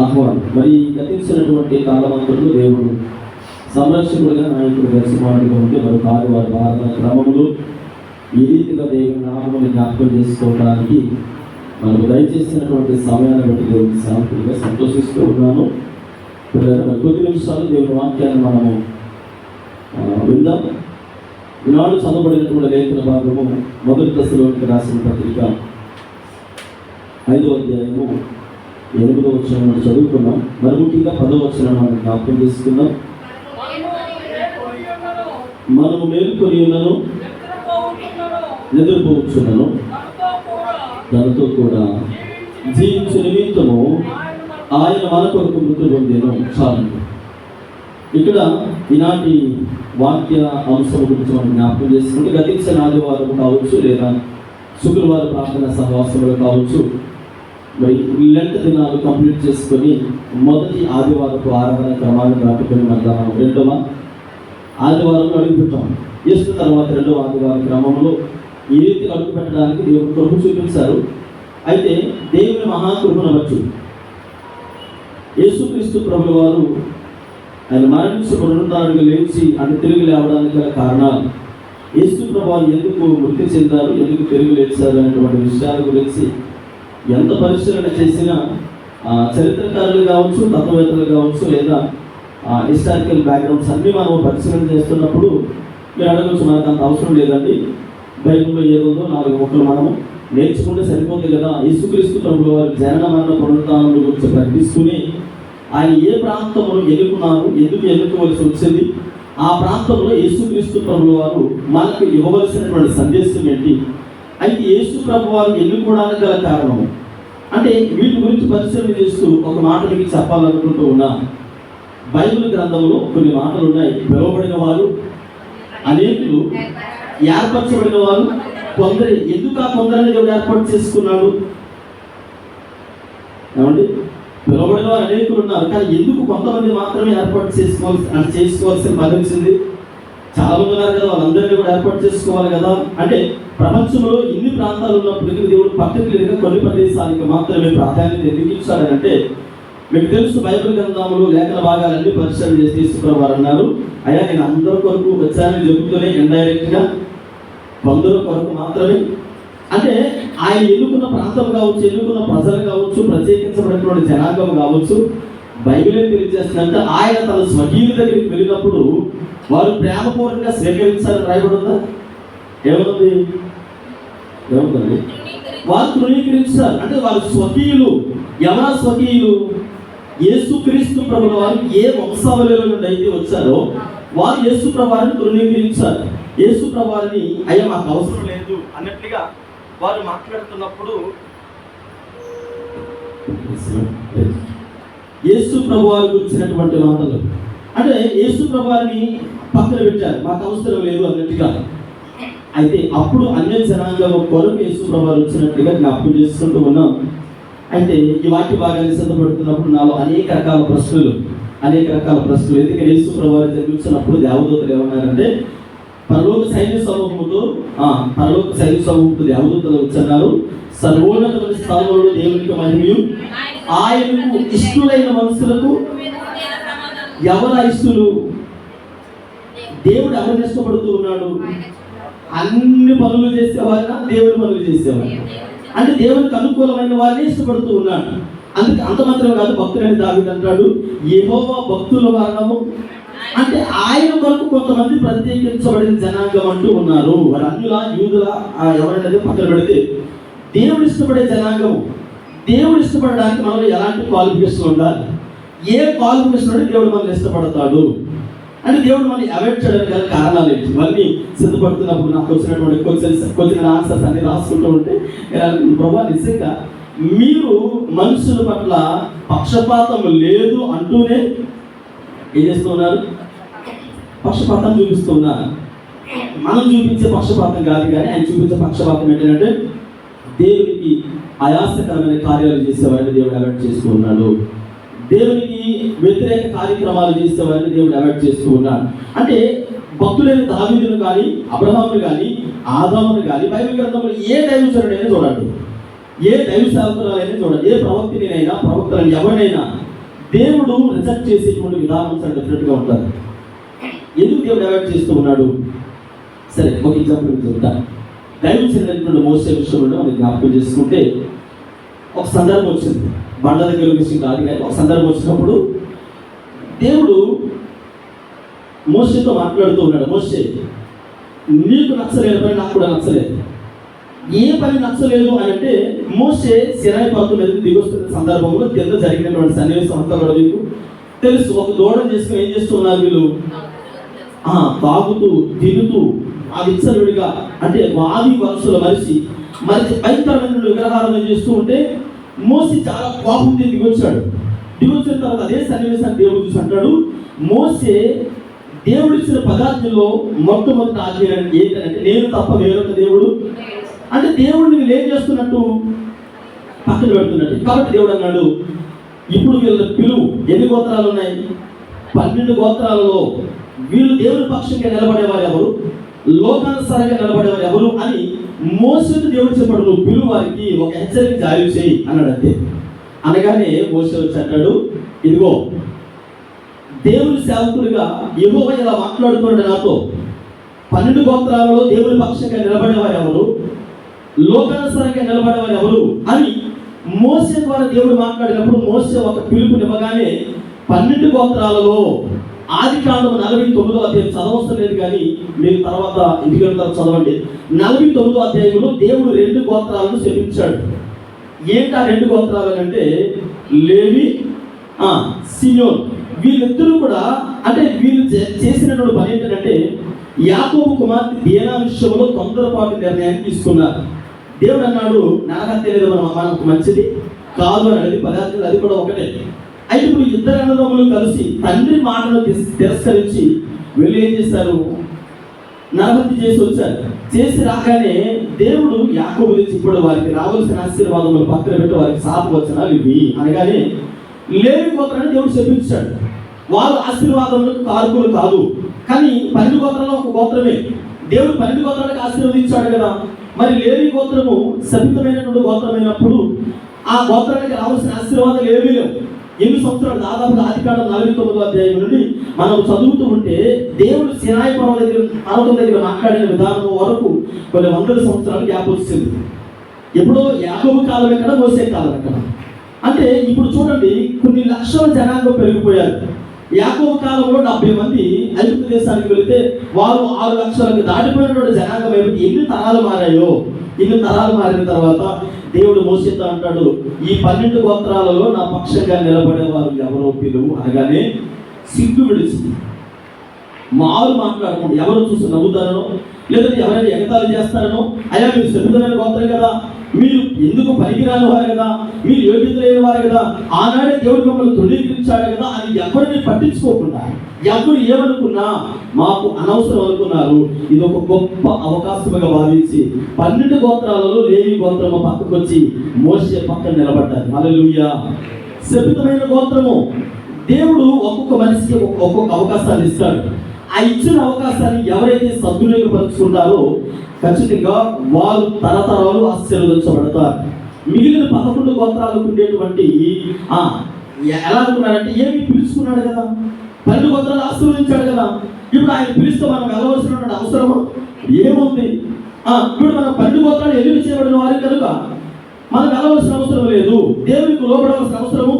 ఆహ్వానం. మరి గతించినటువంటి కాలమంతలో దేవుడు సంరక్షకుడిగా, నాయకుడిగా, సుమారుడిగా ఉంటే మరి వారి ఆరాధన క్రమములు ఈ రీతిగా దేవుని నామముని జ్ఞాపకం చేసుకోవడానికి మనకు దయచేసినటువంటి సమయాన్ని బట్టి దేవుడికి శాంతిగా సంతోషిస్తూ ఉన్నాను. కొద్ది నిమిషాలు దేవుని వాక్యాన్ని మనము విందాం. ఈనాడు చదవబడినటువంటి లేఖన భాగము మొదటి దశలోనికి రాసిన పత్రిక 5వ అధ్యాయము 8వ వచనం నుండి చదువుకున్నాం. మరి ముఖ్యంగా 10వ వచనం మనం జ్ఞాపకం చేసుకుందాం. మనము మేలుకొని ఉన్నను, నిద్రపోవచ్చున్నను, దానితో కూడా జీవించు నిమిత్తము ఆయన మన కొరకు మృతి పొందెను. చాలు. ఇక్కడ ఈనాటి వాక్య అంశం గురించి మనం జ్ఞాపకం చేసుకుంటే గతించిన ఆదివారం కావచ్చు, లేదా శుక్రవార ప్రార్థన సహవాసములు కావచ్చు, మరి లెంట దినాలు కంప్లీట్ చేసుకొని మొదటి ఆదివారపు ఆరాధన క్రమాన్ని దాటుకొని మనం 2వ ఆదివారంలో అడుగుపెట్టాం. చేసిన తర్వాత 2వ ఆదివారం క్రమంలో ఈ రీతి అడుగు పెట్టడానికి దేవుడు కృప చూపించారు. అయితే దేవుని మహాకృపను బట్టి యేసుక్రీస్తు ప్రభుల వారు ఆయన మరణించి పునరుద్ధారణకు లేచి అంటే తిరిగి లేవడానికి గల కారణాలు, యేసు ప్రభువు ఎందుకు మృతి చెందారు, ఎందుకు తిరిగి లేచారు అనేటువంటి విషయాల గురించి ఎంత పరిశీలన చేసినా చరిత్రకారులు కావచ్చు, తత్వవేత్తలు కావచ్చు, లేదా హిస్టారికల్ బ్యాక్గ్రౌండ్స్ అన్నీ మనం పరిశీలన చేస్తున్నప్పుడు మీరు అడగవచ్చు, మనకు అంత అవసరం లేదండి, బైబిల్లో ఏదో 4 ముక్కలు మనము నేర్చుకుంటే సరిపోతుంది కదా. యేసుక్రీస్తు ప్రభుల వారి జనన మరణ పునరుద్ధానముల గురించి ప్రకటిస్తూనే ఆయన ఏ ప్రాంతంలో ఎన్నుకున్నారు, ఎందుకు ఎన్నుకోవలసి వచ్చింది, ఆ ప్రాంతంలో యేసుక్రీస్తు ప్రభుల వారు మనకు ఇవ్వవలసినటువంటి సందేశం ఏంటి, అయితే యేసు ప్రభు వారు ఎన్నుకోవడానికి గల కారణం అంటే వీటి గురించి పరిశీలన చేస్తూ ఒక మాట మీకు చెప్పాలనుకుంటూ ఉన్నా. బైబిల్ గ్రంథంలో కొన్ని మాటలు ఉన్నాయి. పిలువబడిన వారు అనేకులు, ఏర్పరచబడిన వారు కొందరు. ఎందుకు ఆ కొందరిని దేవుడు ఏర్పాటు చేసుకున్నాడు? ఏమండి, పిలువబడిన వారు అనేకులు ఉన్నారు, కానీ ఎందుకు కొంతమంది మాత్రమే ఏర్పాటు చేసుకోవాల్సిన పని వచ్చింది? చాలా మంది ఉన్నారు కదా, వాళ్ళందరినీ కూడా ఏర్పాటు చేసుకోవాలి కదా. అంటే ప్రపంచంలో ఇన్ని ప్రాంతాలు ఉన్నప్పటికీ దేవుడు పర్టికులర్గా కొన్ని ప్రదేశాలకు మాత్రమే ప్రాధాన్యత ఎందుకు ఇచ్చాడనంటే, మీకు తెలుసు బైబిల్ గ్రంథంలో లేఖన భాగాలన్నీ పరిశీలన చేసి తీసుకున్న వారు అన్నారు, అయ్యా నేను అందరి కొరకు వచ్చానని చెబుతూనే ఇండైరెక్ట్గా కొందరు కొరకు మాత్రమే. అంటే ఆయన ఎన్నుకున్న ప్రాంతం కావచ్చు, ఎన్నుకున్న ప్రజలు కావచ్చు, ప్రత్యేకించబడినటువంటి జనాంగం కావచ్చు, బైబిల్ ఏం తెలియజేస్తుందంటే ఆయన తన స్వకీయుల దగ్గరికి వెళ్ళినప్పుడు వారు ప్రేమపూర్వకంగా స్వీకరించాలని రాయబడిందా? ఏమవుతుంది? వారు తృణీకరించారు. అంటే వారు స్వకీయులు. ఎవరా స్వకీయులు? యేసుక్రీస్తు ప్రభుల వారు ఏ వంశావళిలో నుండి అయితే వచ్చారో వారు యేసు ప్రభువారిని తృణీకరించారు. యేసు ప్రభువారిని అయ్యా మాకు అవసరం లేదు అన్నట్లుగా వారు మాట్లాడుతున్నప్పుడు యేసు ప్రభువారి గురించినటువంటి మాటలు అంటే యేసు ప్రభువారిని పక్కన పెట్టారు, మాకు అవసరం లేదు అన్నట్టుగా. అయితే అప్పుడు అన్య జనాంగం కొరకు యేసు ప్రభువారు వచ్చినట్టుగా జ్ఞాపకం చేసుకుంటూ ఉన్నాం. అయితే ఈ వాక్య భాగాన్ని సిద్ధపడుతున్నప్పుడు నాలో అనేక రకాల ప్రశ్నలు. ఎందుకంటే యేసు ప్రభువారు జన్మించినప్పుడు దేవదూతలు ఏమన్నారంటే, పరలోక సైన్య సమూహంతో దేవదూతలు వచ్చన్నారు, సర్వోన్నతమైన స్థానంలో దేవునికి మహిమయు, ఆయనకు ఇష్టలైన మనుషులకు. ఎవరు ఇష్టలు? దేవుడు ఎవరిని ఇష్టపడుతూ ఉన్నాడు? అన్ని పనులు చేసేవారినా దేవుని పనులు చేసేవారు అంటే దేవునికి అనుకూలమైన వారిని ఇష్టపడుతూ ఉన్నాడు. అందుకే అంత మాత్రమే కాదు, భక్తులని దావీదు అంటాడు, యెహోవా భక్తుల వర్ణము అంటే ఆయన కొరకు కొంతమంది ప్రత్యేకించబడిన జనాంగం అంటూ ఉన్నారు. వారు అన్యుల, యూదుల, ఎవరైనా పక్కన పెడితే దేవుడు ఇష్టపడే జనాంగం. దేవుడు ఇష్టపడడానికి మనలో ఎలాంటి క్వాలిఫికేషన్ ఉండాలి? ఏ క్వాలిఫికేషన్ ఉంటే దేవుడు మనల్ని ఇష్టపడతాడు అంటే దేవుడు మనల్ని అవాయిడ్ చేయడానికి గల కారణాలు ఏంటి? ఇవన్నీ సిద్ధపడుతున్నప్పుడు నాకు వచ్చినటువంటి క్వశ్చన్ ఆన్సర్స్ అన్ని రాసుకుంటూ ఉంటే ప్రభా నిజంగా మీరు మనుషుల పట్ల పక్షపాతం లేదు అంటూనే ఏం చేస్తూ ఉన్నారు? పక్షపాతం చూపిస్తున్నారు. మనం చూపించే పక్షపాతం కాదు, కానీ ఆయన చూపించే పక్షపాతం ఏంటంటే దేవునికి ఆయాసకరమైన కార్యాలు చేసేవారిని దేవుడు అవాయిడ్ చేస్తూ ఉన్నాడు. దేవునికి వ్యతిరేక కార్యక్రమాలు చేసేవారిని దేవుడు అవాయిడ్ చేస్తూ ఉన్నాడు. అంటే భక్తులైన దావీదును కానీ, అబ్రహామును కానీ, ఆదామును కానీ బైబిల్ గ్రంథంలో ఏ దైవచరుడైనా చూడండి, ఏ దైవ సేవకురాలైనా చూడండి, ఏ ప్రవక్తనైనా, ప్రవక్తలను ఎవరినైనా దేవుడు రిజెక్ట్ చేసేటువంటి విధానం చాలా డిఫరెంట్గా ఉంటుంది. ఎందుకు దేవుడు అవాయిడ్ చేస్తూ ఉన్నాడు? సరే, ఒక ఎగ్జాంపుల్ చెప్తా. దైవజనుడైనటువంటి మోసే విషయంలో మనం జ్ఞాపకం చేసుకుంటే ఒక సందర్భం వచ్చింది. బండ దగ్గర విషయం కాదు కానీ ఒక సందర్భం వచ్చినప్పుడు దేవుడు మోసేతో మాట్లాడుతూ ఉన్నాడు. మోసే, నీకు నచ్చలేదు పని నాకు కూడా నచ్చలేదు. ఏ పని నచ్చలేదు అని అంటే మోసే సినాయి పర్వతం మీద దిగొస్తున్న సందర్భంలో కింద జరిగినటువంటి సన్నివేశం అంతా కూడా మీకు తెలుసు. ఒక దూడం చేసుకుని ఏం చేస్తున్నారు వీళ్ళు? తాగుతూ తిరుగుతూ ఆ విచ్చలుడిగా అంటే వాది వరుసలు మరిచి భయంకరమైన విగ్రహాలను చేస్తూ ఉంటే మోసే చాలా కోపం దిగొచ్చాడు. దిగొచ్చిన తర్వాత అదే సన్నివేశాన్ని దేవుడు చూసి అంటాడు, మోసే దేవుడు ఇచ్చిన పదార్థంలో మొట్టమొదటి ఆజ్ఞ ఏంటంటే నేను తప్ప వేరొక దేవుడు అంటే దేవుడిని వీళ్ళు ఏం చేస్తున్నట్టు పక్కన పెడుతున్నట్టు. కాబట్టి దేవుడు అన్నాడు, ఇప్పుడు వీళ్ళ పిలువు. ఎన్ని గోత్రాలు ఉన్నాయి? 12 గోత్రాలలో వీళ్ళు దేవుని పక్షంగా నిలబడేవారు ఎవరు, లోకానుసారంగా నిలబడేవారు ఎవరు అని మోసేకు దేవుడు చెప్పాడు, నువ్వు పిలువు వారికి ఒక హెచ్చరిక జారీ చేయి అన్నాడు. అంతే. అనగానే మోసే వచ్చి అంటాడు, ఇదిగో దేవుని సేవకుడిగా యెహోవా ఇలా మాట్లాడుతున్నాడు నాతో, 12 గోత్రాలలో దేవుని పక్షంగా నిలబడేవారు ఎవరు, లోకానుసారంగా నిలబడేవారు ఎవరు అని మోసే ద్వారా దేవుడు మాట్లాడినప్పుడు మోసే ఒక పిలుపునివ్వగానే 12 గోత్రాలలో ఆదికాండం 49వ అధ్యాయం చదవవసరం లేదు కానీ మీరు తర్వాత ఇంటికి తర్వాత చదవండి. 49వ అధ్యాయంలో దేవుడు 2 గోత్రాలను శపించాడు. ఏంటా 2 గోత్రాలు అంటే లేవి, సియోన్. వీళ్ళిద్దరూ కూడా అంటే వీళ్ళు చేసినటువంటి పని ఏంటంటే యాకోబు కుమార్తె దీనా విషయంలో తొందరపాటు నిర్ణయాన్ని తీసుకున్నారు. దేవుడు అన్నాడు, నాకు తెలియదు మనకు మంచిది కాదు అని అనేది పదార్థాలు అది కూడా ఒకటే. అయితే ఇప్పుడు ఇద్దరు అన్నదమ్ములు కలిసి తండ్రి మాటను తిరస్కరించి వెళ్ళి ఏం చేశారు? నరహత్య చేసి వచ్చారు. చేసి రాగానే దేవుడు యాకోబు గురించి ఇప్పుడు వారికి రావాల్సిన ఆశీర్వాదములు పక్కన పెట్టి వారికి శాపవచనాలు ఇవి అనగానే లేవి గోత్రాన్ని దేవుడు చెప్పించాడు. వాళ్ళు ఆశీర్వాదములకు కారకులు కాదు, కానీ 12 గోత్రాల్లో ఒక గోత్రమే. దేవుడు 12 గోత్రాలకు ఆశీర్వదించాడు కదా. మరి లేవి గోత్రము శపితమైనటువంటి గోత్రమైనప్పుడు ఆ గోత్రానికి రావాల్సిన ఆశీర్వాదాలు ఏమీ లేవు. 8 సంవత్సరాలు దాదాపు ఆదికాండం 49వ అధ్యాయం నుండి మనం చదువుతూ ఉంటే దేవుడు సినాయి పర్వతం దగ్గర మాట్లాడిన విధానం వరకు కొన్ని వందల సంవత్సరాలు గ్యాప్ వచ్చింది. ఎప్పుడో యాకోబు కాలం ఎక్కడ, మోసే కాలం ఎక్కడ అంటే ఇప్పుడు చూడండి, కొన్ని లక్షల జనాంగం పెరిగిపోయారు. యాకోబు కాలంలో 70 మంది ఐగుప్తు దేశానికి వెళితే వారు 6 లక్షలకు దాటిపోయినటువంటి జనాంగం ఏమిటి? ఎన్ని తరాలు మారాయో. ఇన్ని తరాలు మారిన తర్వాత దేవుడు మోసేతో అంటాడు, ఈ 12 గోత్రాలలో నా పక్షంగా నిలబడేవారు ఎవరో పిలువు అనగానే సిగ్గు విడిచింది. మారు మాట్లాడకుండా ఎవరు చూసి నవ్వుతారనో లేదంటే ఎవరైనా ఎగతాళి చేస్తారనో, అయ్యా మీరు శపితమైన గోత్రం కదా, మీరు ఎందుకు పనికిరాని వారు కదా, మీరు యోగ్యత లేని వారు కదా, ఆనాడే దేవుడు మిమ్మల్ని తృణీకరించాడు కదా అని ఎవరిని పట్టించుకోకుండా ఎవరు ఏమనుకున్నా మాకు అనవసరం అనుకున్నారు. ఇది ఒక గొప్ప అవకాశంగా భావించి 12 గోత్రాలలో లేవి గోత్రము పక్కకు వచ్చి మోసే పక్కన నిలబడ్డారు. హల్లెలూయా. శపితమైన గోత్రము. దేవుడు ఒక్కొక్క మనిషికి ఒక్కొక్క అవకాశాన్ని ఇస్తాడు. ఆ ఇచ్చిన అవకాశాన్ని ఎవరైతే సద్వినియోగపరుచుకుంటారో ఖచ్చితంగా వారు తరతరాలు ఆశీర్వదించబడతారు. మిగిలిన 11 గోత్రాలకు ఉండేటువంటి ఎలా అనుకున్నారంటే ఏమి పిలుచుకున్నాడు కదా, 12 గోత్రాలు ఆశీర్వదించాడు కదా, ఇప్పుడు ఆయన పిలిస్తే మనం వెళ్ళవలసినటువంటి అవసరం ఏముంది? ఇప్పుడు మనం 12 గోత్రాలు ఎదురు చేయబడిన వారి కనుక మనం వెళ్ళవలసిన అవసరం లేదు, దేవునికి లోబడవలసిన అవసరము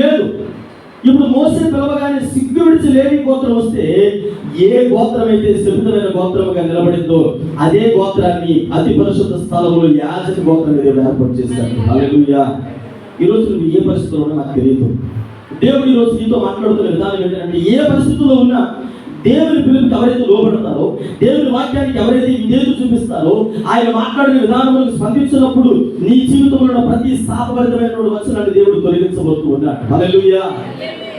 లేదు. ఇప్పుడు మోసే పిలవగానే సిగ్గు విడిచి లేవి గోత్రం వస్తే ఏ గోత్రం అయితే శపితమైన గోత్రముగా నిలబడిందో అదే గోత్రాన్ని అతి పరిశుద్ధ స్థలంలో యాజక గోత్రం దేవుడు ఏర్పాటు చేశాడు. హల్లెలూయా. ఈరోజు నువ్వు ఏ పరిస్థితుల్లో ఉన్నా నాకు తెలియదు. దేవుడు ఈరోజు నీతో మాట్లాడుతున్న విధానం ఏంటంటే ఏ పరిస్థితుల్లో ఉన్నా దేవుని పిలుపుకి ఎవరైతే లోబడతారో, దేవుని వాక్యానికి ఎవరైతే విధేయత చూపిస్తారో, ఆయన మాట్లాడిన విధానములకు స్పందించినప్పుడు నీ జీవితంలో ఉన్న ప్రతి శాపభరితమైన వచనాన్ని దేవుడు తొలగించబోతూ ఉన్నాడు. హల్లెలూయా.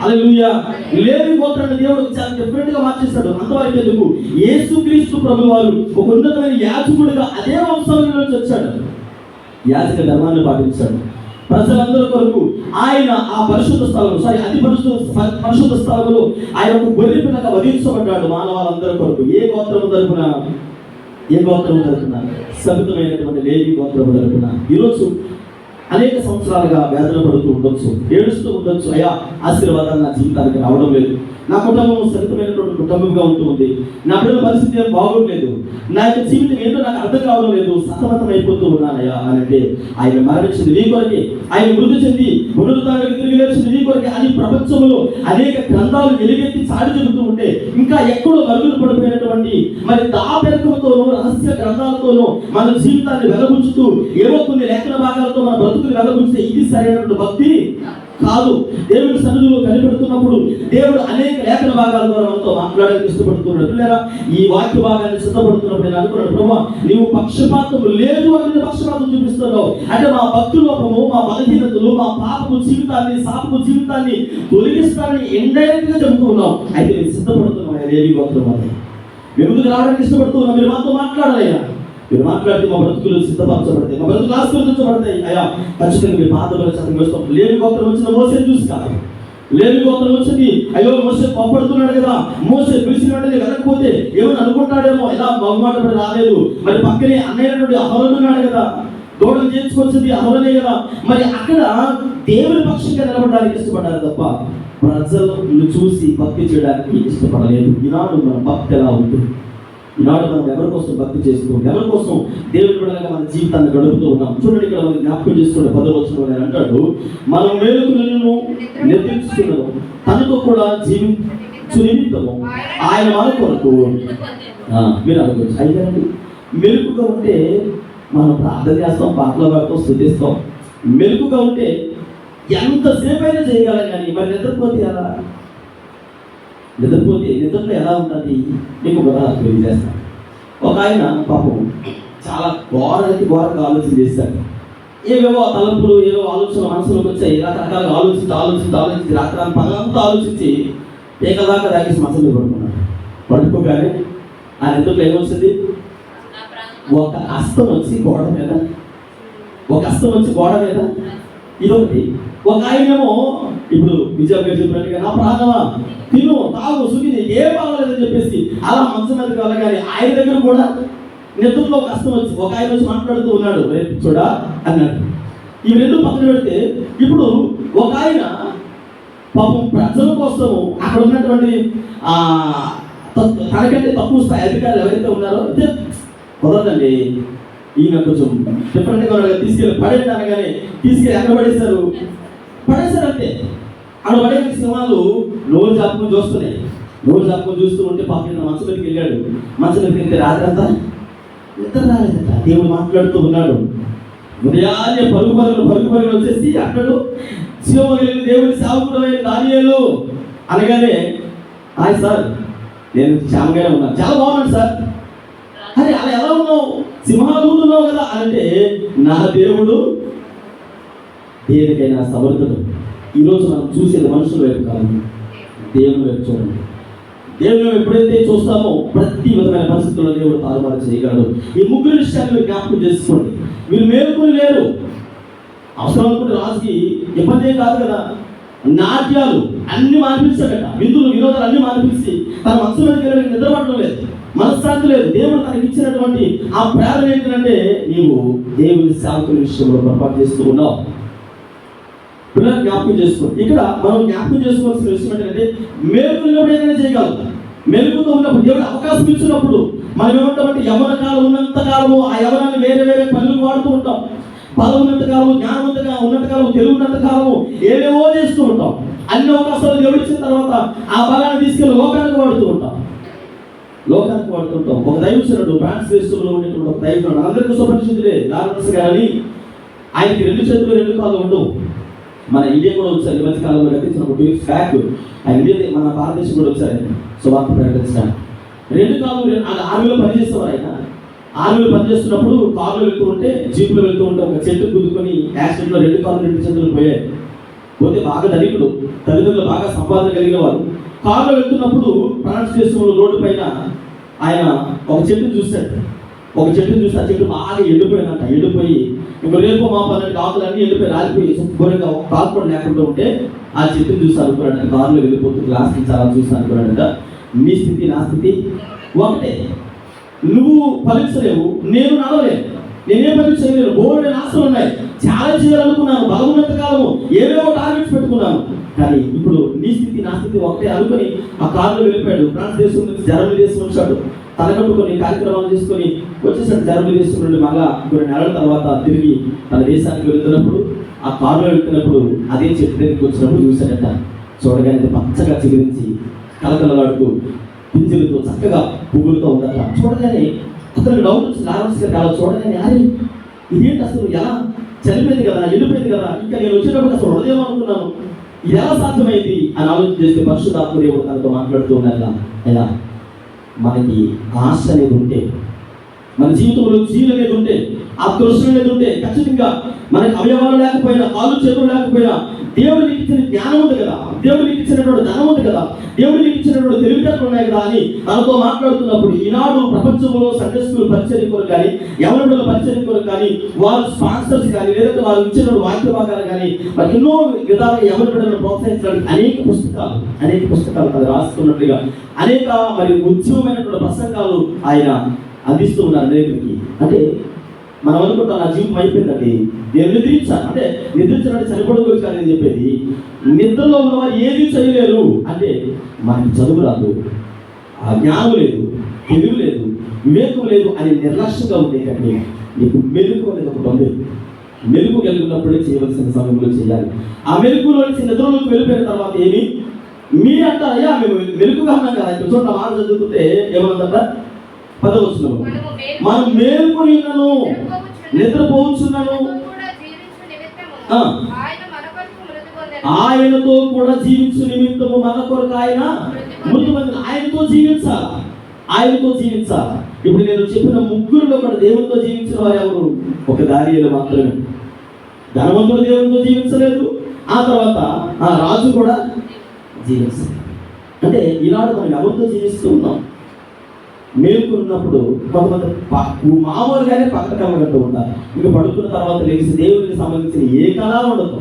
హల్లెలూయా. లేవి గోత్రాన్ని దేవుడు చాలా డిఫరెంట్ గా మార్చేస్తాడు. అంతవరకు ఎందుకు, యేసుక్రీస్తు ప్రభువు వారు ఒక ఉన్నతమైన యాజకుడిగా అదే వంశంలోంచి వచ్చాడు. యాజక ధర్మాన్ని పాటించాడు. ప్రజలందరి కొరకు ఆయన ఆ పరిశుద్ధ స్థలంలో అతి పరిశుద్ధ స్థలంలో ఆయన ఒక గొర్రె పిల్లగా వధించబడ్డాడు మానవాళ్ళందరి కొరకు. ఏ గోత్రము తరపున? శపితమైనటువంటి లేవి గోత్రము తరపున. ఈరోజు అనేక సంవత్సరాలుగా వేదన పడుతూ ఉండొచ్చు, ఏడుస్తూ ఉండొచ్చు, అయ్యా ఆశీర్వాదాలు నా జీవితానికి రావడం లేదు, నా కుటుంబం సరితమైనటువంటి కుటుంబంగా ఉంటుంది, నా పిల్లల పరిస్థితి ఏం బాగోట్లేదు, నా యొక్క జీవితం ఏంటో నాకు అర్థం కావడం లేదు, సతమతం అయిపోతూ ఉన్నానయ్యా అని అంటే ఆయన మరణించింది నీ కొరకే, ఆయన మృతి చెంది పునరుద్ధానానికి తిరిగి లేచింది నీ కొరకే అని ప్రపంచంలో అనేక గ్రంథాలు ఎలుగెత్తి చాటి చెబుతూ ఉంటే ఇంకా ఎక్కడో మరుగులు పడిపోయినటువంటి మరి దాపెరకంతోనూ రహస్య గ్రంథాలతోనూ మన జీవితాన్ని వెలబుచ్చుతూ ఏవో కొన్ని లేఖన భాగాలతో మన బ్రతుకులు వెలబుచ్చితే ఇది సరైనటువంటి భక్తి కాదు. దేవుడి సన్నిధిలో కనిపెడుతున్నప్పుడు దేవుడు అనేక లేఖన భాగాల ద్వారా మనతో మాట్లాడడానికి ఇష్టపడుతున్నాడు. లేదా ఈ వాక్య భాగాన్ని సిద్ధపడుతున్నప్పుడు నేను అనుకున్నాను, ప్రభా నీవు పక్షపాతం లేదు అని పక్షపాతం చూపిస్తున్నావు అంటే మా భక్తి లోపము, మా బలహీనతలు, మా పాపపు జీవితాన్ని, శాపపు జీవితాన్ని తొలగిస్తానని ఇండైరెక్ట్ గా చెబుతూ ఉన్నాం. అయితే నేను సిద్ధపడుతున్నాం లేవి గోత్రం అని వెలుగుకు రావడానికి ఇష్టపడుతున్నాం. మీరు మాతో మాట్లాడాలయ్యా, మీరు మాట్లాడితే మా బ్రతుకులు సిద్ధపరచబడతాయి, మా బ్రతుకులు ఆశీర్వదించబడతాయి. అయ్యా ఖచ్చితంగా మీ పాదముల చట్టం వేస్తాం. లేవి గోత్రం వచ్చిన మోసే చూసి కాదు, లేవి గోత్రం వచ్చింది అయ్యో మోసే కోపడుతున్నాడు కదా, మోసే పిలిచిన వెంటనే వెళ్ళకపోతే ఏమని అనుకుంటాడేమో, ఎలా బహుమాట పడి రాలేదు, మరి పక్కనే అన్నయ్యటువంటి అహరోను ఉన్నాడు కదా, దూడలు చేర్చుకొచ్చింది అహరోనే కదా, మరి అక్కడ దేవుని పక్షంగా నిలబడడానికి ఇష్టపడ్డారు తప్ప ప్రజలను చూసి భక్తి చేయడానికి ఇష్టపడలేదు. ఈనాడు మన భక్తి ఎలా ఉంటుంది? ఈనాడు మనం ఎవరి కోసం భక్తి చేస్తూ ఉంటాం, ఎవరి కోసం దేవుని బిడ్డలుగా మన జీవితాన్ని గడుపుతూ ఉన్నాం. చూడండి ఇక్కడ మనం జ్ఞాపకం చేసుకుంటే 10వ వచనంలో ఆయన అంటాడు, మనం మేలుకులను నిద్రించుకున్నాము తనతో కూడా జీవించు నిమిత్తము ఆయన మన కొరకు మీరు అనుకోవచ్చు. అయితే మెలుకుగా ఉంటే మనం ప్రార్థన చేస్తాం, పాటలు పాడుతాం, స్తుతిస్తాం. మెలుకుగా ఉంటే ఎంతసేపు అయినా చేయగలం, కానీ మరి నిద్రపోతే ఎలా? నిద్రపోతే నిద్రలో ఎలా ఉంటుంది మీకు ఉదాహరణ తెలియజేస్తాను. ఒక ఆయన పాపం చాలా ఘోరంగా ఆలోచన చేశాడు. ఏవేవో తలంపులు, ఏవో ఆలోచనలు మనసులోకి వచ్చాయి, రకరకాలుగా ఆలోచించి రాత్రి పగలంతా ఆలోచించి ఏకదాకా దాగేసి మనసులో పడుకున్నాడు. పడుకోగానే ఆ నిద్రలో ఏమొచ్చింది? ఒక హస్తం వచ్చి గోడ మీద, ఇదొకటి. ఒక ఆయనేమో ఇప్పుడు విజయ్ గారు చెప్పినట్టుగా నా ప్రాణమా తిను తాగు సుఖి ఏం బాగలేదని చెప్పేసి అలా మంచం మీద వెళ్ళగానే ఆయన దగ్గర కూడా నిద్రలో కష్టం వచ్చి ఒక ఆయన వచ్చి మాట్లాడుతూ ఉన్నాడు, చూడా అన్నాడు. ఇవి రెండు పక్కన పెడితే ఇప్పుడు ఒక ఆయన పాపం ప్రజల కోసము అక్కడ ఉన్నటువంటి తనకంటే తక్కువ స్థాయి అధికారులు ఎవరైతే ఉన్నారో కుదరదండి, ఈయన కొంచెం డిఫరెంట్గా తీసుకెళ్ళి పడేది అనగానే తీసుకెళ్ళి ఎక్కడ పడేశారు అంతే. అక్కడ పడే సింహాలు నోరు జాపుకొని చూస్తున్నాయి. నోరు జాపుకొని చూస్తూ ఉంటే పాపం మంచం మీదకి వెళ్ళాడు. మంచం మీదకి వెళ్తే రాత్రి అంతా నిద్ర రాలేదట. దేవుడు మాట్లాడుతూ ఉన్నాడు. ఉదయాన్నే పరుగు వచ్చేసి అక్కడ శివమగిలి దేవుడి సేవకుడు అయిన దానియేలు అనగానే హాయ్ సార్, నేను క్షేమంగానే ఉన్నాను, చాలా బాగున్నాను సార్. అరే అలా ఎలా ఉన్నావు? సింహాలు ఉన్నావు కదా అంటే నా దేవుడు దేనికైనా సమర్థుడు. ఈరోజు మనం చూసేది మనుషుల వైపు కాదు, దేవుని వైపు చూడండి. దేవుని ఎప్పుడైతే చూస్తామో ప్రతి విధమైన పరిస్థితుల్లో దేవుడు తారుమారు చేయగలడు. ఈ ముగ్గురు విషయాలు జ్ఞాపకం చేసుకోండి. వీళ్ళు మేలుకొని లేరు. అవసరం అనుకుంటే రాజుకి ఇబ్బంది ఏం కాదు కదా, నాట్యాలు అన్ని మానిపించాడట, విందులు వినోదాలు అన్ని మానిపించి తన మనసు మీదకి వెళ్ళడానికి నిద్రపడడం లేదు, మనశ్శాంతి లేదు. దేవుడు తనకి ఇచ్చినటువంటి ఆ ప్రేరణ ఏంటంటే నీవు దేవుని సేవకుల విషయంలో పొరపాటు చేస్తూ ఉన్నావు. పిల్లలు జ్ఞాపకం చేసుకోండి. ఇక్కడ మనం జ్ఞాపకం చేసుకోవాల్సిన విషయం ఏంటంటే మేలుకులు ఏదైనా చేయగలం. మెలుగుతూ ఉన్నప్పుడు దేవుడు అవకాశం ఇచ్చినప్పుడు మనం ఏమంటామంటే యవన కాలం ఉన్నంత కాలము ఆ యవనాన్ని వేరే పనులకు వాడుతూ ఉంటాం. బలం ఉన్నంత కాలము, జ్ఞానవంతగా ఉన్నంత కాలము, తెలివి ఉన్నంత కాలము ఏవేవో చేస్తూ ఉంటాం. అన్ని అవకాశాలు దేవుడు ఇచ్చిన తర్వాత ఆ బలాన్ని తీసుకెళ్ళి లోకానికి వాడుతుంటాం. ఒక దైవజనుడు ఫ్రాన్స్ దేశంలో ఉండేటువంటి ఒక దైవజనుడు, అందరికీ సుపరిచితుడే, లారెన్స్ గారని. ఆయనకి 2 చేతులు 2 కాళ్ళు ఉండవు. మన ఇండియా కూడా వచ్చారు ఈ మధ్య కాలంలో, గతించిన ఒక 2 weeks బ్యాక్ ఆయన ఇండియా మన భారతదేశం కూడా వచ్చారు సువార్త ప్రకటించడానికి. 2 కాళ్ళు ఆర్మీలో పనిచేసేవారు. ఆయన ఆర్మీలో పనిచేస్తున్నప్పుడు కారులో వెళ్తూ ఉంటే, జీపులో వెళ్తూ ఉంటే ఒక చెట్టు గుద్దుకొని యాక్సిడెంట్లో 2 కాళ్ళు 2 చేతులు పోయాయి. పోతే బాగా ధనికుడు, తల్లిదండ్రులు బాగా సంపాదన కలిగిన వారు. కారులో వెళ్తున్నప్పుడు ఫ్రాన్స్ దేశంలో రోడ్డు పైన ఆయన ఒక చెట్టును చూశాడు. ఆ చెట్టు బాగా ఎండిపోయి ఇంకో రేపు మా పన్నెండు ఆకులన్నీ ఎండిపోయి రాలిపోయి ఘోరంగా ఒక కాకు కూడా లేకుండా ఉంటే ఆ చెట్టును చూసి అనుకున్నాడు, కారులో వెళ్ళిపోతూ గ్లాస్ నుంచి అలా చూసి అనుకున్నాడు, నీ స్థితి నా స్థితి ఒకటే, నువ్వు ఫలించలేవు, నేను నడవలేను. నేనే పని చేయలేను, బోర్డు ఆశలు ఉన్నాయి, చాలా చేయాలనుకున్నాను, బలమున్నంత కాలము ఏవేవో టార్గెట్స్ పెట్టుకున్నాను. కానీ ఇప్పుడు నీ స్థితి నా స్థితి ఒకటే అనుకుని ఆ కారులో వెళ్ళిపోయాడు. ఫ్రాన్స్ దేశం నుంచి జర్మనీ దేశం వచ్చాడు, తలకట్టుకొని కార్యక్రమాలు చేసుకొని వచ్చేసాడు. జర్మనీ దేశం నుండి మళ్ళా కొన్ని నెలల తర్వాత తిరిగి తన దేశానికి వెళ్తున్నప్పుడు ఆ కారులో వెళ్తున్నప్పుడు అదే చెట్టు దగ్గరికి వచ్చినప్పుడు చూశాడట. చూడగానే పచ్చగా చిగురించి కలకలలాడుతూ పింజలతో చక్కగా పువ్వులతో ఉందట. చూడగానే అతనికి డౌట్ వచ్చింది, ఆలోచించారు. అలా చూడగానే అరే ఇదేంటి అసలు, ఎలా చనిపోయింది కదా, వెళ్ళిపోయింది కదా, ఇంకా నేను వచ్చేటప్పుడు అసలు హృదయం అనుకున్నాను, ఇది ఎలా సాధ్యమైంది అని ఆలోచన చేస్తే పరిశుద్ధాత్మ దేవుడు తనతో మాట్లాడుతూ ఉన్నాడు. ఎలా మనకి ఆశ అనేది ఉంటే, మన జీవితంలో జీవులు అనేది ఉంటే, ఆ దృశ్యం అనేది ఉంటే, ఖచ్చితంగా మనకి అవయవాలు లేకపోయినా, కాళ్ళు చేతులు లేకపోయినా దేవుడు నీకు ఇచ్చిన జ్ఞానం ఉంది కదా, దేవుడు నీకు ఇచ్చినటువంటి ధనం ఉంది కదా, దేవుడు నీకు ఇచ్చినటువంటి తెలివితేటలు ఉన్నాయి కదా అని తనతో మాట్లాడుతున్నప్పుడు ఈనాడు ప్రపంచంలో సండే స్కూల్ పరిచయం కొరకు కానీ, ఎవరి పరిచయం కొరకు కానీ, వారు స్పాన్సర్స్ కానీ, లేదంటే వారు ఇచ్చిన వాక్య భాగాలు కానీ, మరి ఎన్నో విధాలుగా ఎవరి బిడ్డలను ప్రోత్సహించడానికి అనేక పుస్తకాలు అది రాస్తున్నట్లుగా అనేక మరి ఉద్యమమైనటువంటి ప్రసంగాలు ఆయన అందిస్తూ ఉన్నారు అనేకరికి. అంటే మనం అనుకుంటాం నా జీవితం అయిపోయిందండి, నేను నిద్రించాను అంటే నిద్రించాలంటే చనిపోవడం గురించి కానీ చెప్పేది. నిద్రలో ఉన్నవారు ఏది చేయలేరు అంటే మనకి చదువు రాదు, ఆ జ్ఞానం లేదు, తెలివి లేదు, వివేకం లేదు అని నిర్లక్ష్యంగా ఉండే కంటే నీకు మెలుకు అనేది ఒకటి ఉంది. మెలుకు కలిగినప్పుడే చేయవలసిన సమయంలో చేయాలి. ఆ మెలుకులో నిద్రలోకి వెళ్ళిపోయిన తర్వాత ఏమి మీ అంటారు, అయ్యా మేము మెలుకుగా ఉన్నాం కదా. ఇక్కడ చూడండి మాట చదువుతుంటే ఏమన్నదంట, 10వ వచనం, మనం మేలుకొని ఉన్నాను, నిద్రపోవచ్చున్నాను, ఆయనతో కూడా జీవించు నిమిత్తము మన కొరకు ఆయన మృతి పొందిన. ఆయనతో జీవించాలి, ఆయనతో జీవించాలి. ఇప్పుడు నేను చెప్పిన ముగ్గురులో కూడా దేవునితో జీవించిన వారు ఎవరు? ఒక దానియేలు మాత్రమే. ధనవంతుడు దేవునితో జీవించలేదు, ఆ తర్వాత ఆ రాజు కూడా జీవించలేదు. అంటే ఈనాడు మనం ఎవరితో జీవిస్తూ ఉన్నాం? మేలుకున్నప్పుడు కొంతమంది మామూలుగానే పక్కన కమ్మగట్టు ఉంటారు, ఇంకా పడుకున్న తర్వాత లేచి దేవుడికి సంబంధించిన ఏ కళ ఉండదు.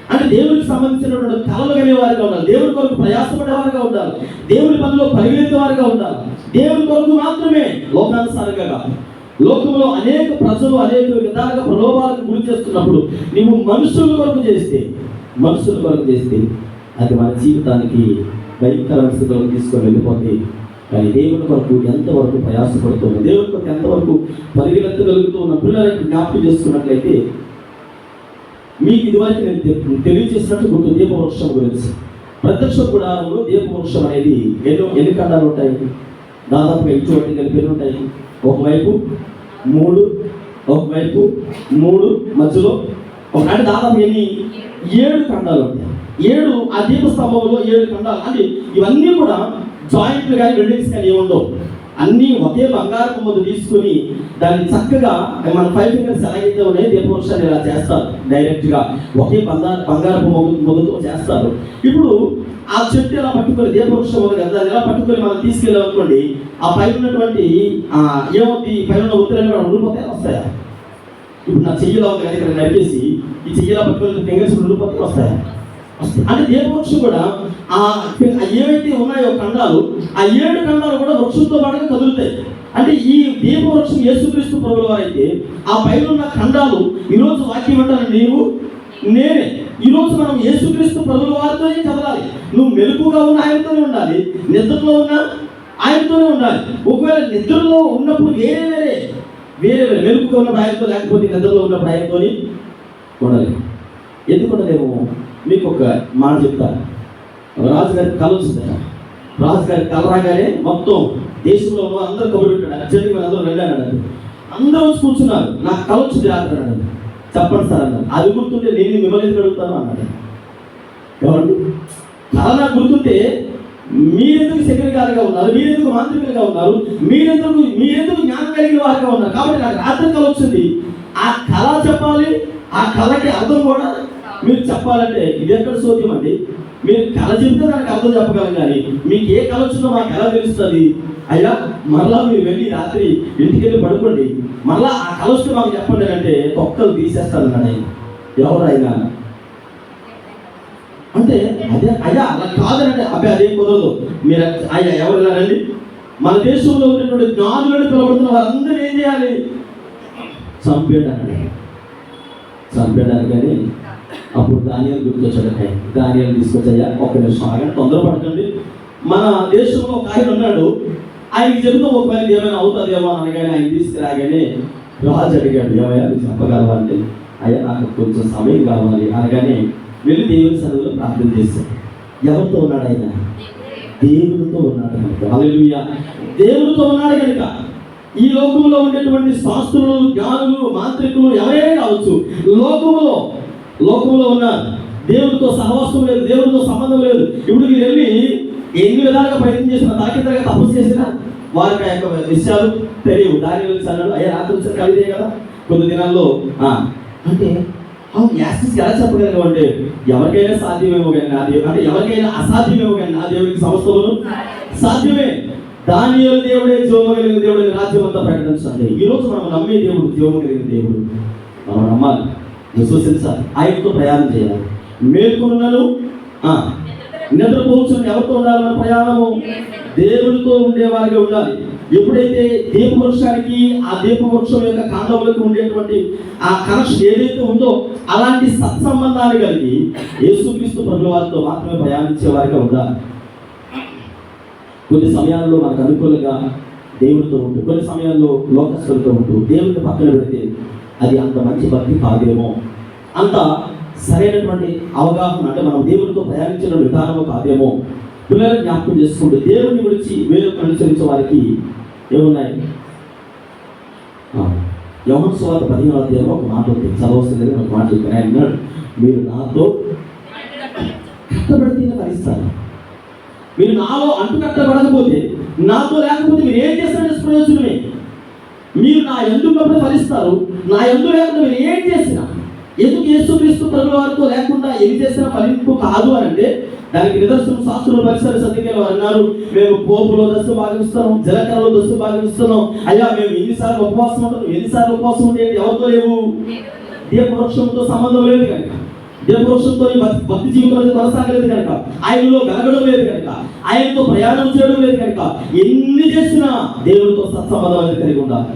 అంటే దేవుడికి సంబంధించినటువంటి కళలు కలిగే వారిగా ఉండాలి, దేవుడి కొరకు ప్రయాసపడే వారిగా ఉండాలి, దేవుడి పనిలో పరిగెత్తే వారిగా ఉండాలి. దేవుడి కొరకు మాత్రమే, లోకానుసారంగా కాదు. లోకంలో అనేక ప్రజలు అనేక విధాలుగా ప్రలోభాలకు గురి చేస్తున్నప్పుడు నీవు మనుషుల కొరకు చేస్తే అది మన జీవితానికి భయంకరమైన స్థితిలో తీసుకొని వెళ్ళిపోతే, కానీ దేవుని కొరకు ఎంతవరకు ప్రయాసపడుతుంది, దేవుని కొరకు ఎంతవరకు పరిగెత్తగలుగుతూ ఉన్న పిల్లలకి జ్ఞాపకం చేసుకున్నట్లయితే మీకు ఇదివరకు నేను తెలియజేసినట్టు గుర్తు దీపవృక్షం గురించి. ప్రత్యక్ష గుడారంలో దీపవృక్షం అనేది ఎన్ని ఖండాలు ఉంటాయి? దాదాపుగా ఇటువంటి కలిపి ఉంటాయి. ఒకవైపు 3 మధ్యలో ఒకటి దాదాపు 7 ఖండాలు ఉంటాయి. 7 ఆ దీపస్తంభంలో 7 ఖండాలు. అంటే ఇవన్నీ కూడా జాయింట్లు కానీ బిల్డింగ్స్ కానీ ఏముండవు, అన్నీ ఒకే బంగారపు ముద్ద తీసుకుని దాన్ని చక్కగా మన 5 ఫింగర్స్ ఎలాగైతే ఉన్నాయి దీపవృక్షాన్ని ఇలా చేస్తారు, డైరెక్ట్గా ఒకే బంగారపు ముద్దతో చేస్తారు. ఇప్పుడు ఆ చెట్టు ఎలా పట్టుకొని దీపవృక్షం ఉంది కదా, దాన్ని ఎలా పట్టుకొని మనం తీసుకెళ్ళామనుకోండి, ఆ పైన ఉన్నటువంటి ఏమవుతుంది, పైన ఉన్న ఉత్తరాలు కూడా ఉండిపోతే వస్తాయా? ఇప్పుడు నా చెయ్యిలో ఉంది కానీ ఇక్కడ నడిపేసి ఈ చెయ్యిలా పట్టుకొని ఫింగర్స్ ఉండిపోతే వస్తాయా? అంటే దీపవృక్షం కూడా ఏవైతే ఉన్నాయో ఖండాలు, ఆ 7 ఖండాలు కూడా వృక్షంతో పాటుగా కదులుతాయి. అంటే ఈ దీపవృక్షం యేసుక్రీస్తు ప్రభుల వారైతే ఆ పైన ఉన్న ఖండాలు ఈరోజు వాక్యం అంటారు నీవు నేనే. ఈరోజు మనం యేసుక్రీస్తు ప్రభుల వారితోనే కదలాలి. నువ్వు మెలకుగా ఉన్న ఆయనతోనే ఉండాలి, నిద్రలో ఉన్న ఆయనతోనే ఉండాలి. ఒకవేళ నిద్రలో ఉన్నప్పుడు వేరే మెలకుగా ఉన్నప్పుడు ఆయనతో, లేకపోతే నిద్రలో ఉన్నప్పుడు ఆయనతోని ఉండాలి. ఎందుకు ఉండలేము? మీకు ఒక మాట చెప్తాను. రాజుగారికి కళ వచ్చిందట. రాజుగారికి కళ రాగానే మొత్తం దేశంలో అందరూ కబురు పెట్టాడు, అర్జెంట్గా మీరు అందరూ రండి అన్నాడు. అందరూ వచ్చి కూర్చున్నారు. నాకు కళ వచ్చింది రాత్రి అన్నాడు. చెప్పండి సార్ అన్నాడు. అది గుర్తుంటే నేను మిమ్మల్ని అడుగుతాను అన్నాడు. కాబట్టి కళ నాకు గుర్తుంటే మీరెందుకు సెక్రటరీగా ఉన్నారు, మీరెందుకు మంత్రిగా ఉన్నారు, మీరెందుకు జ్ఞానం కలిగిన వారిగా ఉన్నారు. కాబట్టి నాకు రాత్రి కళ వచ్చింది. ఆ కళ చెప్పాలి, ఆ కళకి అర్థం కూడా మీరు చెప్పాలంటే ఇది ఎక్కడ సోద్యం అండి? మీరు కళ చెప్తే దానికి అర్థం చెప్పగలం, కానీ మీకు ఏ కళ వచ్చిందో మాకు ఎలా తెలుస్తుంది? అయ్యా మరలా మీరు వెళ్ళి రాత్రి ఇంటికి వెళ్ళి పడుకోండి, మరలా ఆ కళ వస్తే మాకు చెప్పండి అంటే తొక్కలు తీసేస్తాను అన్నాడు. ఎవరైనా అంటే అదే అయ్యా అలా కాదనంటే అబ్బాయి అదేం కుదరదు, మీరు అయ్యా ఎవరు వెళ్ళారండి? మన దేశంలో ఉన్నటువంటి జ్ఞానులను పిలవడుతున్న వారందరూ ఏం చేయాలి? చంపేయడానికి కానీ అప్పుడు దానియాలు గుర్తొచ్చాడు. దానియాలు తీసుకొచ్చాయా, ఒక నిమిషం ఆగండి, తొందరపడకండి. మన దేశంలో ఒక ఆయన ఉన్నాడు, ఆయనకి చెబుతూ ఒకవేళ ఏమైనా అవుతుందేమో అనగానే ఆయన తీసుకురాగానే రాజు అడిగాడు, ఏమయ్యా నువ్వు చెప్పగలవా అంటే, అయ్యా నాకు కొంచెం సమయం కావాలి అనగానే వెళ్ళి దేవుని సన్నిధిలో ప్రార్థన చేశాడు. ఎవరితో ఉన్నాడు ఆయన? దేవుడితో ఉన్నాడు కనుక. హల్లెలూయా. దేవుడితో ఉన్నాడు కనుక ఈ లోకంలో ఉండేటువంటి శాస్త్రులు, జ్ఞానులు, మాంత్రికులు ఎవరైనా కావచ్చు, లోకంలో ఉన్నారు. దేవుడితో సహవాసం లేదు, దేవుడితో సంబంధం లేదు. ఇప్పుడు మీరు వెళ్ళి ఎన్ని విధాలుగా ప్రయత్నం చేసిన, తాకిద్దరుగా తపస్సు చేసిన వారికి ఆ యొక్క విషయాలు తెలియవు. దాని అన్నాడు, అయ్యా రాత్రి కలిదే కదా కొద్ది దినాల్లో అంటే యాక్సిస్ ఎలా చెప్పగలిగాం అంటే, ఎవరికైనా సాధ్యమేమో కానీ నా దేవుడు, అంటే ఎవరికైనా అసాధ్యమేమో కానీ నా దేవుడికి సమస్తమును సాధ్యమే. దానియేలు దేవుడే జీవము కలిగిన దేవుడు, రాజ్యం అంతా ప్రకటించండి. ఈరోజు మనం నమ్మే దేవుడు జీవము కలిగిన దేవుడు, మనం నమ్మాలి, విశ్వసించాలి, ఆయనతో ప్రయాణం చేయాలి. మేల్కొనున్నను నిద్రపోవచ్చుని ఎవరితో ఉండాలి? మన ప్రయాణము దేవుడితో ఉండేవారిగా ఉండాలి. ఎప్పుడైతే దీపవృక్షానికి ఆ దీపవృక్షం యొక్క కాండములకు ఉండేటువంటి ఆ కనెక్షన్ ఏదైతే ఉందో అలాంటి సత్సంబంధాలు కలిగి యేసుక్రీస్తు ప్రభువు వారితో మాత్రమే ప్రయాణించే వారిగా ఉండాలి. కొన్ని సమయాల్లో మనకు అనుకూలంగా దేవుడితో ఉంటూ, కొన్ని సమయాల్లో లోకస్తులతో ఉంటూ దేవుడిని పక్కన పెడితే అది అంత మంచి భక్తి కాదేమో, అంత సరైనటువంటి అవగాహన, అంటే మనం దేవుడితో ప్రయాణించిన విధానము కాదేమో పిల్లలు జ్ఞాపకం చేసుకుంటూ దేవుడిని విడిచి వేరొక అనుసరించే వారికి ఏమున్నాయి? యోహాను సువార్త 15వ అధ్యాయంలో ఒక మాట ఉంది, చదవస్తుంది ఒక మాట చెప్పాను. ఆయన అన్నాడు, మీరు నాతో కట్టబడితే ఫలిస్తారు. మీరు నాలో అంటు కట్టబడకపోతే, నాతో లేకపోతే మీరు ఏం చేస్తారో ప్రయోజనమే. మీరు నా యందు ఉన్నప్పుడు ఫలిస్తారు, నా యందు లేకుండా మీరు ఏం చేసినా, ఎందుకు యేసుక్రీస్తు ప్రభువు వారితో లేకుండా ఏం చేసినా ఫలింపు కాదు అని అంటే దానికి నిదర్శనం శాస్త్రులు, పరిసర సత్యకేలు వారు అన్నారు, మేము పోపులో దస్తు భాగమిస్తున్నాం, జలకరలో దస్తు భాగమిస్తున్నాం. అయ్యా మేము ఎన్నిసార్లు ఉపవాసం ఉంటాం, ఎన్నిసార్లు ఉపవాసం ఉంటే ఎవరితో లేవు? దీపవృక్షంతో సంబంధం లేదు కనుక, దీపవృక్షంతో భక్తి జీవితంలో కొనసాగలేదు కనుక, ఆయనలో వెలగడం లేదు కనుక, ఆయనతో ప్రయాణం చేయడం లేదు కనుక, ఎన్ని చేసినా దేవుడితో సత్సంబంధం అనేది కలిగి ఉండాలి.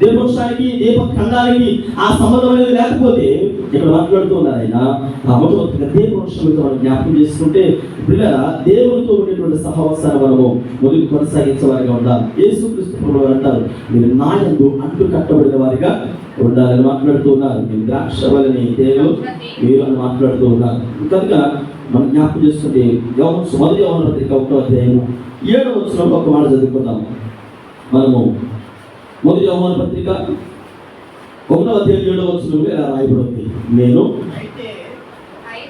దీపవృక్షానికి, దీపఖండానికి ఆ సంబంధం అనేది లేకపోతే ఇక్కడ మాట్లాడుతూ ఉన్నారు ఆయన. మొట్టమొదటిగా దీపవృక్షం మనం జ్ఞాపకం చేసుకుంటే పిల్లల దేవుడితో ఉండేటువంటి సహవాసాన్ని మనము మొదలు కొనసాగించే వారిగా ఉండాలి. యేసుక్రీస్తు ప్రభువు అంటారు, మీరు నా యందు అంటు కట్టబడిన వారిగా ఉండాలని మాట్లాడుతూ ఉన్నారు. మీరు ద్రాక్షవల్లిని దేవుడు మీరు అని మాట్లాడుతూ ఉన్నారు. కనుక మనం జ్ఞాపకం చేసుకుంటే మొదటి యోహాను పత్రిక 1వ అధ్యాయం 7వ వచనంలో ఒక మాట చదువుకుందాం. మనము మొదటి యోహాను పత్రిక 1వ అధ్యాయం 7వ వచనంలో ఇలా రాయబడింది, నేను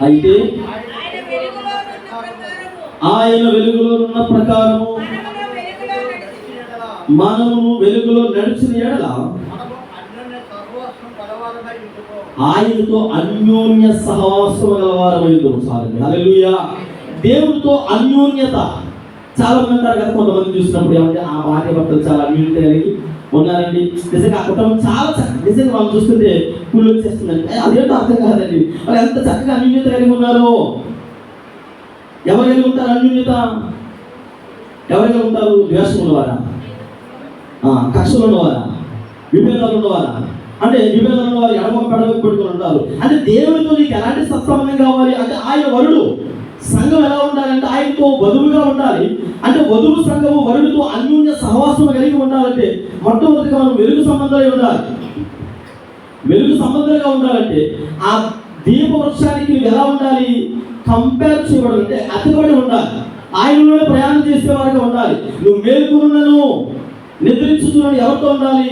అయితే ఆయన వెలుగులో ఉన్న ప్రకారము మనము వెలుగులో నడిచిన ఎడల ఆయనతో అన్యోన్య సహవాసం గలవారమైందుము. హల్లెలూయా. దేవుడితో అన్యోన్యత. చాలా మంది అంటారు కదా, కొంతమంది చూసినప్పుడు ఏమంటే ఆ భార్య భర్తలు చాలా అన్యోన్యత కలిగి ఉన్నారండి. నిజంగా ఆ కుటుంబం చాలా నిజంగా మనం చూస్తుంటే కూలి వచ్చేస్తుందండి. అదేంటో అర్థం కాదండి, వాళ్ళు ఎంత చక్కగా అన్యోన్యత కలిగి ఉన్నారు. ఎవరు కలిగి ఉంటారు అన్యోన్యత? ఎవరు కలిగి ఉంటారు? ద్వేషం ఉన్నవారా? కక్షలు ఉన్నవారా? విభేదాలు ఉన్నవారా? అంటే విభేదాలు ఉన్నవారు ఎడమ పెడమ పెట్టుకుని ఉంటారు. అంటే దేవుడితో నీకు ఎలాంటి సత్సంబంధం కావాలి అంటే, ఆయన వరుడు, సంఘం ఎలా ఉండాలంటే ఆయనతో వధువుగా ఉండాలి. అంటే వధువు సంఘము వరుడితో అన్యోన్య సహవాసం కలిగి ఉండాలంటే మొట్టమొదటిగా మనం వెలుగు సంబంధాలు ఉండాలి. వెలుగు సంబంధాలుగా ఉండాలంటే ఆ దీపవృక్షానికి ఎలా ఉండాలి? కంపేర్ చేయబడి, అంటే అతబడి ఉండాలి. ఆయనలోనే ప్రయాణం చేసేవారుగా ఉండాలి. నువ్వు మేల్కొనున్నను నిద్రించుతున్నాను ఎవరితో ఉండాలి?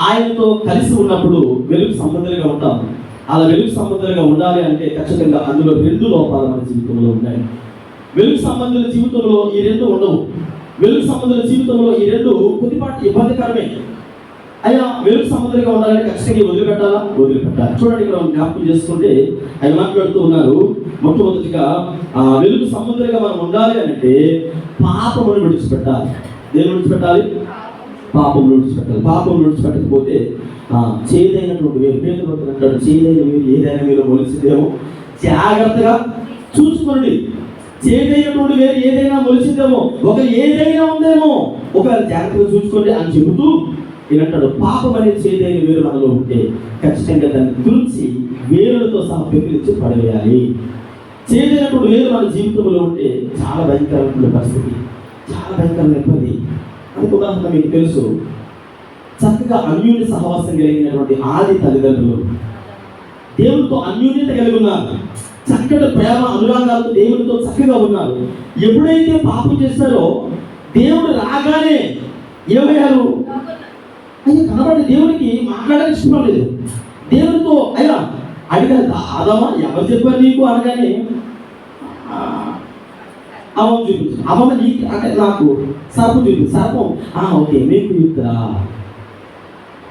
ఆయనతో కలిసి ఉన్నప్పుడు వెలుగు సంబంధాలుగా ఉంటాం. అలా వెలుగు సంబంధాలుగా ఉండాలి అంటే ఖచ్చితంగా అందులో 2 లోపాలు మన జీవితంలో ఉన్నాయి. వెలుగు సంబంధుల జీవితంలో ఈ 2 ఉండవు. వెలుగు సంబంధుల జీవితంలో ఈ 2 కొద్దిపాటి ఇబ్బందికరమే. అయ్యా వెలుగు సంబంధులుగా ఉండాలంటే ఖచ్చితంగా వదిలిపెట్టాలా? వదిలిపెట్టాలి. చూడండి, ఇక్కడ జ్ఞాపకం చేసుకుంటే ఆయన మాట్లాడుతూ ఉన్నారు, మొట్టమొదటిగా వెలుగు సంబంధులుగా మనం ఉండాలి అంటే పాపమును విడిచిపెట్టాలి. దేని విడిచిపెట్టాలి? పాపం విడిచిపెట్టాలి. పాపం విడిచిపెట్టకపోతే చేదైనటువంటి వేరు, పేదలు అంటాడు, చేదైన వేరు ఏదైనా మీరు మొలిసిందేమో జాగ్రత్తగా చూసుకోండి. చేదైనటువంటి వేరు ఏదైనా మొలిసిందేమో, ఒక ఏదైనా ఉందేమో ఒక జాగ్రత్తగా చూసుకోండి అని చెబుతూ ఏంటంటాడు, పాపం అనే చేదైన వేరు మనలో ఉంటే ఖచ్చితంగా దాన్ని తుడిచి వేరులతో సహా పెకిలించి పడవేయాలి. చేదైనప్పుడు వేరు మన జీవితంలో ఉంటే చాలా భయంకరమైన పరిస్థితి, చాలా భయంకరమైన ఇబ్బంది. అందుకు ఉదాహరణ మీకు తెలుసు, చక్కగా అన్యోన్య సహవాసం కలిగినటువంటి ఆది తల్లిదండ్రులు దేవునితో అన్యోన్యత కలిగి ఉన్నారు. చక్కటి ప్రేమ అనురాగాలతో దేవునితో చక్కగా ఉన్నారు. ఎప్పుడైతే పాపం చేస్తారో దేవుడు రాగానే ఏమయ్యారు? అయ్యా కనబడి దేవునికి మాట్లాడడానికి ఇష్టం లేదు. దేవునితో అయ్యా అడిగారు, ఆదామా ఎవరు చెప్పారు నీకు అనగానే అమ్మ చూపించు, అమ్మమ్మ నీకు అంటే నాకు సర్పం చూపించు. సర్పం ఓకే మీకు యుద్ధరా.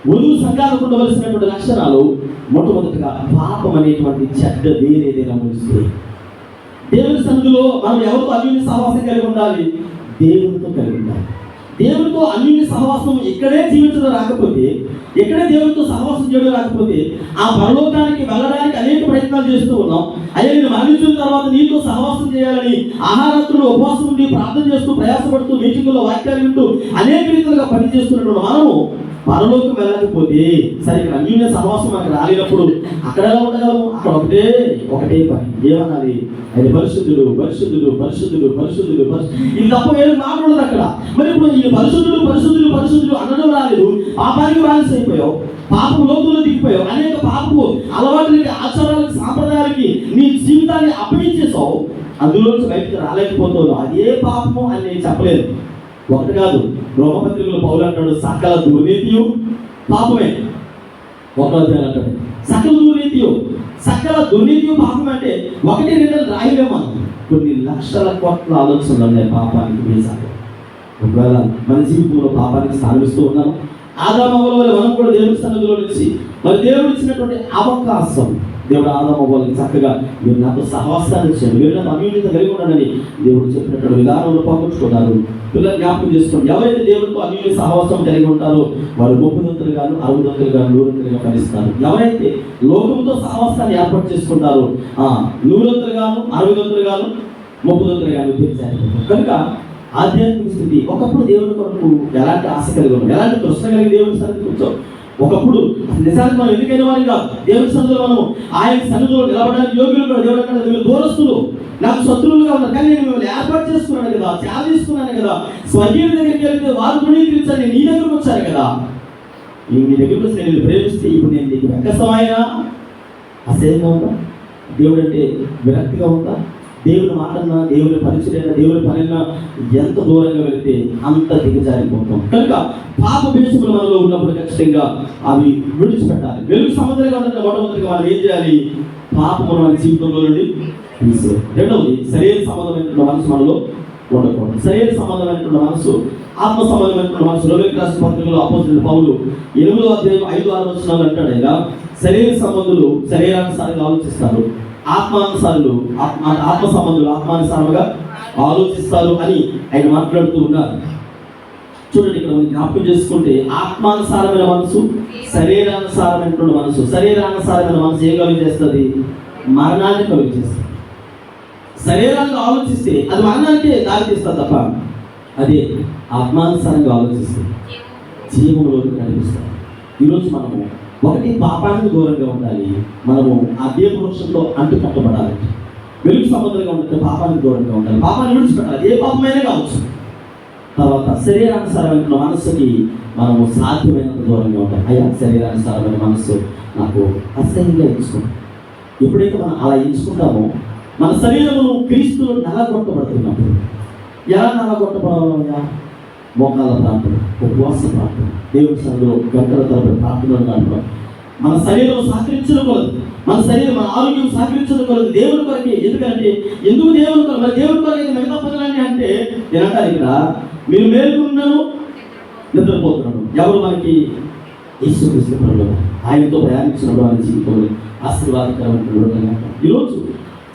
వధువు సంఘాలకు ఉండవలసినటువంటి లక్షణాలు మొట్టమొదటిగా పాపం అనేటువంటి చెడ్డ వేరేదైనా ముగిస్తే, దేవుని సన్నిధిలో మనం ఎవరితో అన్యోన్య సహవాసం కలిగి ఉండాలి? దేవునితో కలిగి ఉండాలి. దేవునితో అన్యోన్య సహవాసం ఇక్కడే జీవించడం రాకపోతే, ఎక్కడే దేవునితో సహవాసం చేయడం రాకపోతే, ఆ పరలోకానికి వెళ్ళడానికి అనేక ప్రయత్నాలు చేస్తూ ఉన్నాం. అయ్యా నేను మరణించిన తర్వాత నీతో సహవాసం చేయాలని ఆహారాత్రులు ఉపవాసం ఉండి ప్రార్థన చేస్తూ ప్రయాసపడుతూ మీటింగుల్లో వాక్యాలు వింటూ అనేక రీతిలుగా పనిచేస్తున్నటువంటి మనము పరలోకం వెళ్ళకపోతే, సరే ఇక్కడ అన్యోన్య సహవాసం మనకు రాలేనప్పుడు అక్కడ ఎలా ఉండగలము? అక్కడ ఒకటే పని ఏమనాలి? అది పరిశుద్ధుడు పరిశుద్ధుడు పరిశుద్ధుడు పరిశుద్ధుడు ఇది తప్ప వేరే మాట్లాడదు అక్కడ. మరి ఇప్పుడు ఈ పరిశుద్ధుడు పరిశుద్ధుడు పరిశుద్ధుడు అనడం రాలేదు, పాపానికి బానిస అయిపోయావు, పాపపు లోతుల్లో దిగిపోయావు, అనేక పాపపు అలవాట్లకి ఆచారాలకి సాంప్రదాయాలకి నీ జీవితాన్ని అప్పగించేసావు, అందులోంచి బయటకు రాలేకపోతావు. అదే పాపము అని నేను చెప్పలేదు. ఒకటి కాదు, రోమపత్రికలో పౌలు అంటాడు సకల దుర్నీతియు పాపమే. ఒకటో అధ్యాయం అంటాడు సకల దుర్నీతియు, సకల దుర్నీతియు పాపం అంటే 1-2 రాయలేమా? కొన్ని లక్షల కోట్ల ఆలోచనలు ఉన్నాయి పాపానికి వేసాలి. ఒకవేళ మన జీవితంలో పాపానికి స్థానిస్తూ ఉన్నాము, ఆదామవ్వల వల్ల మనం కూడా దేవుడి సన్నిధిలో నుంచి మరి దేవుడు ఇచ్చినటువంటి అవకాశం, దేవుడు ఆదామవ్వలకి చక్కగా మీరు నాతో సహవాసాన్ని ఇచ్చాడు, మీరు నాతో అన్యోన్యత కలిగి ఉండాలని దేవుడు చెప్పినటువంటి విధానంలో పంపించుకున్నారు. పిల్లలు జ్ఞాపకం చేసుకోండి, ఎవరైతే దేవుడితో అన్యోన్య సహవాసం కలిగి ఉంటారో వారు 30 గాను 60 గాను 100 ఫలిస్తారు. ఎవరైతే లోకంతో సహవాసాన్ని ఏర్పాటు చేసుకుంటారో 100 గాను 60 గాను 30 గాను తీర్చారు. కనుక ఆధ్యాత్మిక స్థితి ఒకప్పుడు దేవుని కొరకు ఎలాంటి ఆశ కలిగి ఉన్నాం, ఎలాంటి తృష్ణ కలిగి దేవుని సన్నిధికి వచ్చాం. ఒకప్పుడు నిజానికి మనం ఎందుకైన వారిని కాదు, దేవుని సన్నిధిలో మనం ఆయన సన్నిధిలో నిలబడడానికి యోగ్యులు కూడా. దేవుడు అక్కడ మీరు దూరస్తులు, నాకు శత్రువులుగా ఉన్నారు, కానీ నేను మిమ్మల్ని ఏర్పాటు చేసుకున్నాను కదా, త్యాగ తీసుకున్నాను కదా, స్వర్గీయుల దగ్గరికి వెళ్తే వారు గుణీకరించాను, నేను నీ దగ్గరకు వచ్చాను కదా, నీ దగ్గరకు వచ్చి నేను ప్రేమిస్తే ఇప్పుడు నేను నీకు వెక్కసమైనా అసహ్యంగా ఉందా? దేవుడు అంటే విరక్తిగా ఉందా? దేవుని మాటన్నా దేవుని పరిచయైనా దేవుని పనైనా ఎంత దూరంగా వెళితే అంత దిగజారిపోతాం. కనుక పాప భేషములు మనలో ఉన్నప్పుడు ఖచ్చితంగా అవి విడిచిపెట్టాలి. వెలుగు సముద్రంగా ఉంటే మొట్టమొదటిగా మనం ఏం చేయాలి? పాపము మన జీవితంలో నుండి తీసేయాలి. రెండవది శరీర సంబంధమైనటువంటి మనసు మనలో ఉండకూడదు. శరీర సంబంధమైనటువంటి మనసు ఆత్మ సంబంధమైనటువంటి మనసు. రోమిలకు రాసిన పత్రికలో అపోస్తలుడైన పౌలు 8వ అధ్యాయం 5-6 వచనాలు అంటాడు, ఆయన శరీర సంబంధులు శరీరానుసారంగా ఆలోచిస్తారు, ఆత్మానుసారులు ఆత్మ సంబంధులు ఆత్మానుసారంగా ఆలోచిస్తారు అని ఆయన మాట్లాడుతూ ఉన్నారు. చూడండి, ఇక్కడ మనం జ్ఞాపకం చేసుకుంటే ఆత్మానుసారమైన మనసు, శరీరానుసారమైనటువంటి మనసు. శరీరానుసారమైన మనసు ఏం కలుగు చేస్తుంది? మరణాన్ని కలుగు చేస్తుంది. శరీరాన్ని ఆలోచిస్తే అది మరణానికే దారి తీస్తుంది తప్ప, అదే ఆత్మానుసారంగా ఆలోచిస్తే జీవంలోకి నడిపిస్తారు. ఈరోజు మనము ఒకటి పాపానికి దూరంగా ఉండాలి, మనము ఆ దేవుని వృక్షంలో అంటు కట్టబడాలి. వెలుగు సంబంధంగా ఉంటే పాపానికి దూరంగా ఉండాలి, పాపాన్ని విడిచిపెట్టాలి, ఏ పాపమైనా కావచ్చు. తర్వాత శరీరానుసారమైన మనస్సుకి మనము సాధ్యమైనంత దూరంగా ఉంటాం. అయ్యా శరీరానుసారమైన మనస్సు నాకు అసహ్యంగా ఎంచుకుంటాం. ఎప్పుడైతే మనం అలా ఎంచుకుంటామో మన శరీరమును క్రీస్తులో నలగొట్టబడుతున్నప్పుడు, ఎలా నలగొట్టబడాలయ్యా? మోకాళ్ళ ప్రార్థన, ఉపవాస ప్రార్థన, దేవుని సన్నిధిలో గంటల తరబడి ప్రార్థనలు నడపడం. మన శరీరం సహకరించడం కొలదు, మన శరీరం మన ఆరోగ్యం సహకరించడం కొలదు దేవుని కొరకే. ఎందుకంటే ఎందుకు దేవుని కొరకు? మరి దేవుని కొరకు మిగతా పనులని అంటే నేనంటారు ఇక్కడ, మీరు మేలుకున్నాను నిద్రపోతున్నాను. ఎవరు మనకి? యేసుక్రీస్తు ప్రభువు. ఆయనతో ప్రయాణించినప్పుడు ఆయన జీవితంలో ఆశీర్వాదకరమైన. ఈరోజు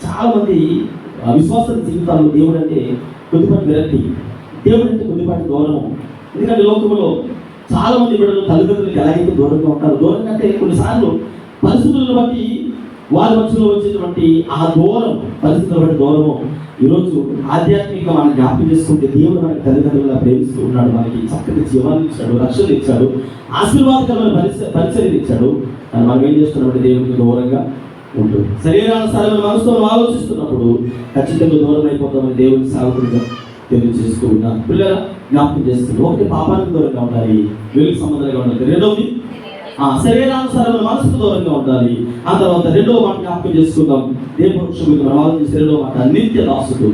చాలామంది విశ్వాస జీవితాల్లో దేవుడు అంటే కొద్దిపాటి విరక్తి, దేవుడు అంటే కొద్దిపాటి దూరము. ఎందుకంటే లోకంలో చాలామంది బిడ్డలు తల్లిదండ్రులకు ఎలాగైతే దూరంగా ఉంటారు, దూరంగా అంటే కొన్నిసార్లు పరిస్థితులను బట్టి వారి మధ్యలో వచ్చేటువంటి ఆ దూరం, పరిస్థితుల బట్టి దూరము ఈరోజు ఆధ్యాత్మికంగా మనం జ్ఞాపకం చేసుకుంటే దేవుడు మనకి తల్లిదండ్రులుగా ప్రేమిస్తూ ఉన్నాడు. మనకి చక్కటి జీవాన్ని ఇచ్చాడు, రక్షణ ఇచ్చాడు, ఆశీర్వాదకరమైన పరిచర్యలు ఇచ్చాడు. కానీ మనం ఏం చేస్తున్నామంటే దేవుడికి దూరంగా ఉంటుంది. శరీరానుసారమైన మనసుతో ఆలోచిస్తున్నప్పుడు ఖచ్చితంగా దూరం అయిపోతామని దేవుడికి సాగుతుందిగా తెలియజేస్తూ ఉన్నాం. పిల్లల జ్ఞాపకం చేస్తుంది. ఒకటి పాపానికి దూరంగా ఉండాలి, వెలుగు సంబంధంగా ఉండాలి. రెండవది శరీరానుసారమైన మనసుకు దూరంగా ఉండాలి. ఆ తర్వాత రెండవ మాట జ్ఞాపకం చేసుకుందాం. దేవవృక్షం మీద మనం ఆలోచిస్తే రెండవ మాట నిత్య దాసుడు.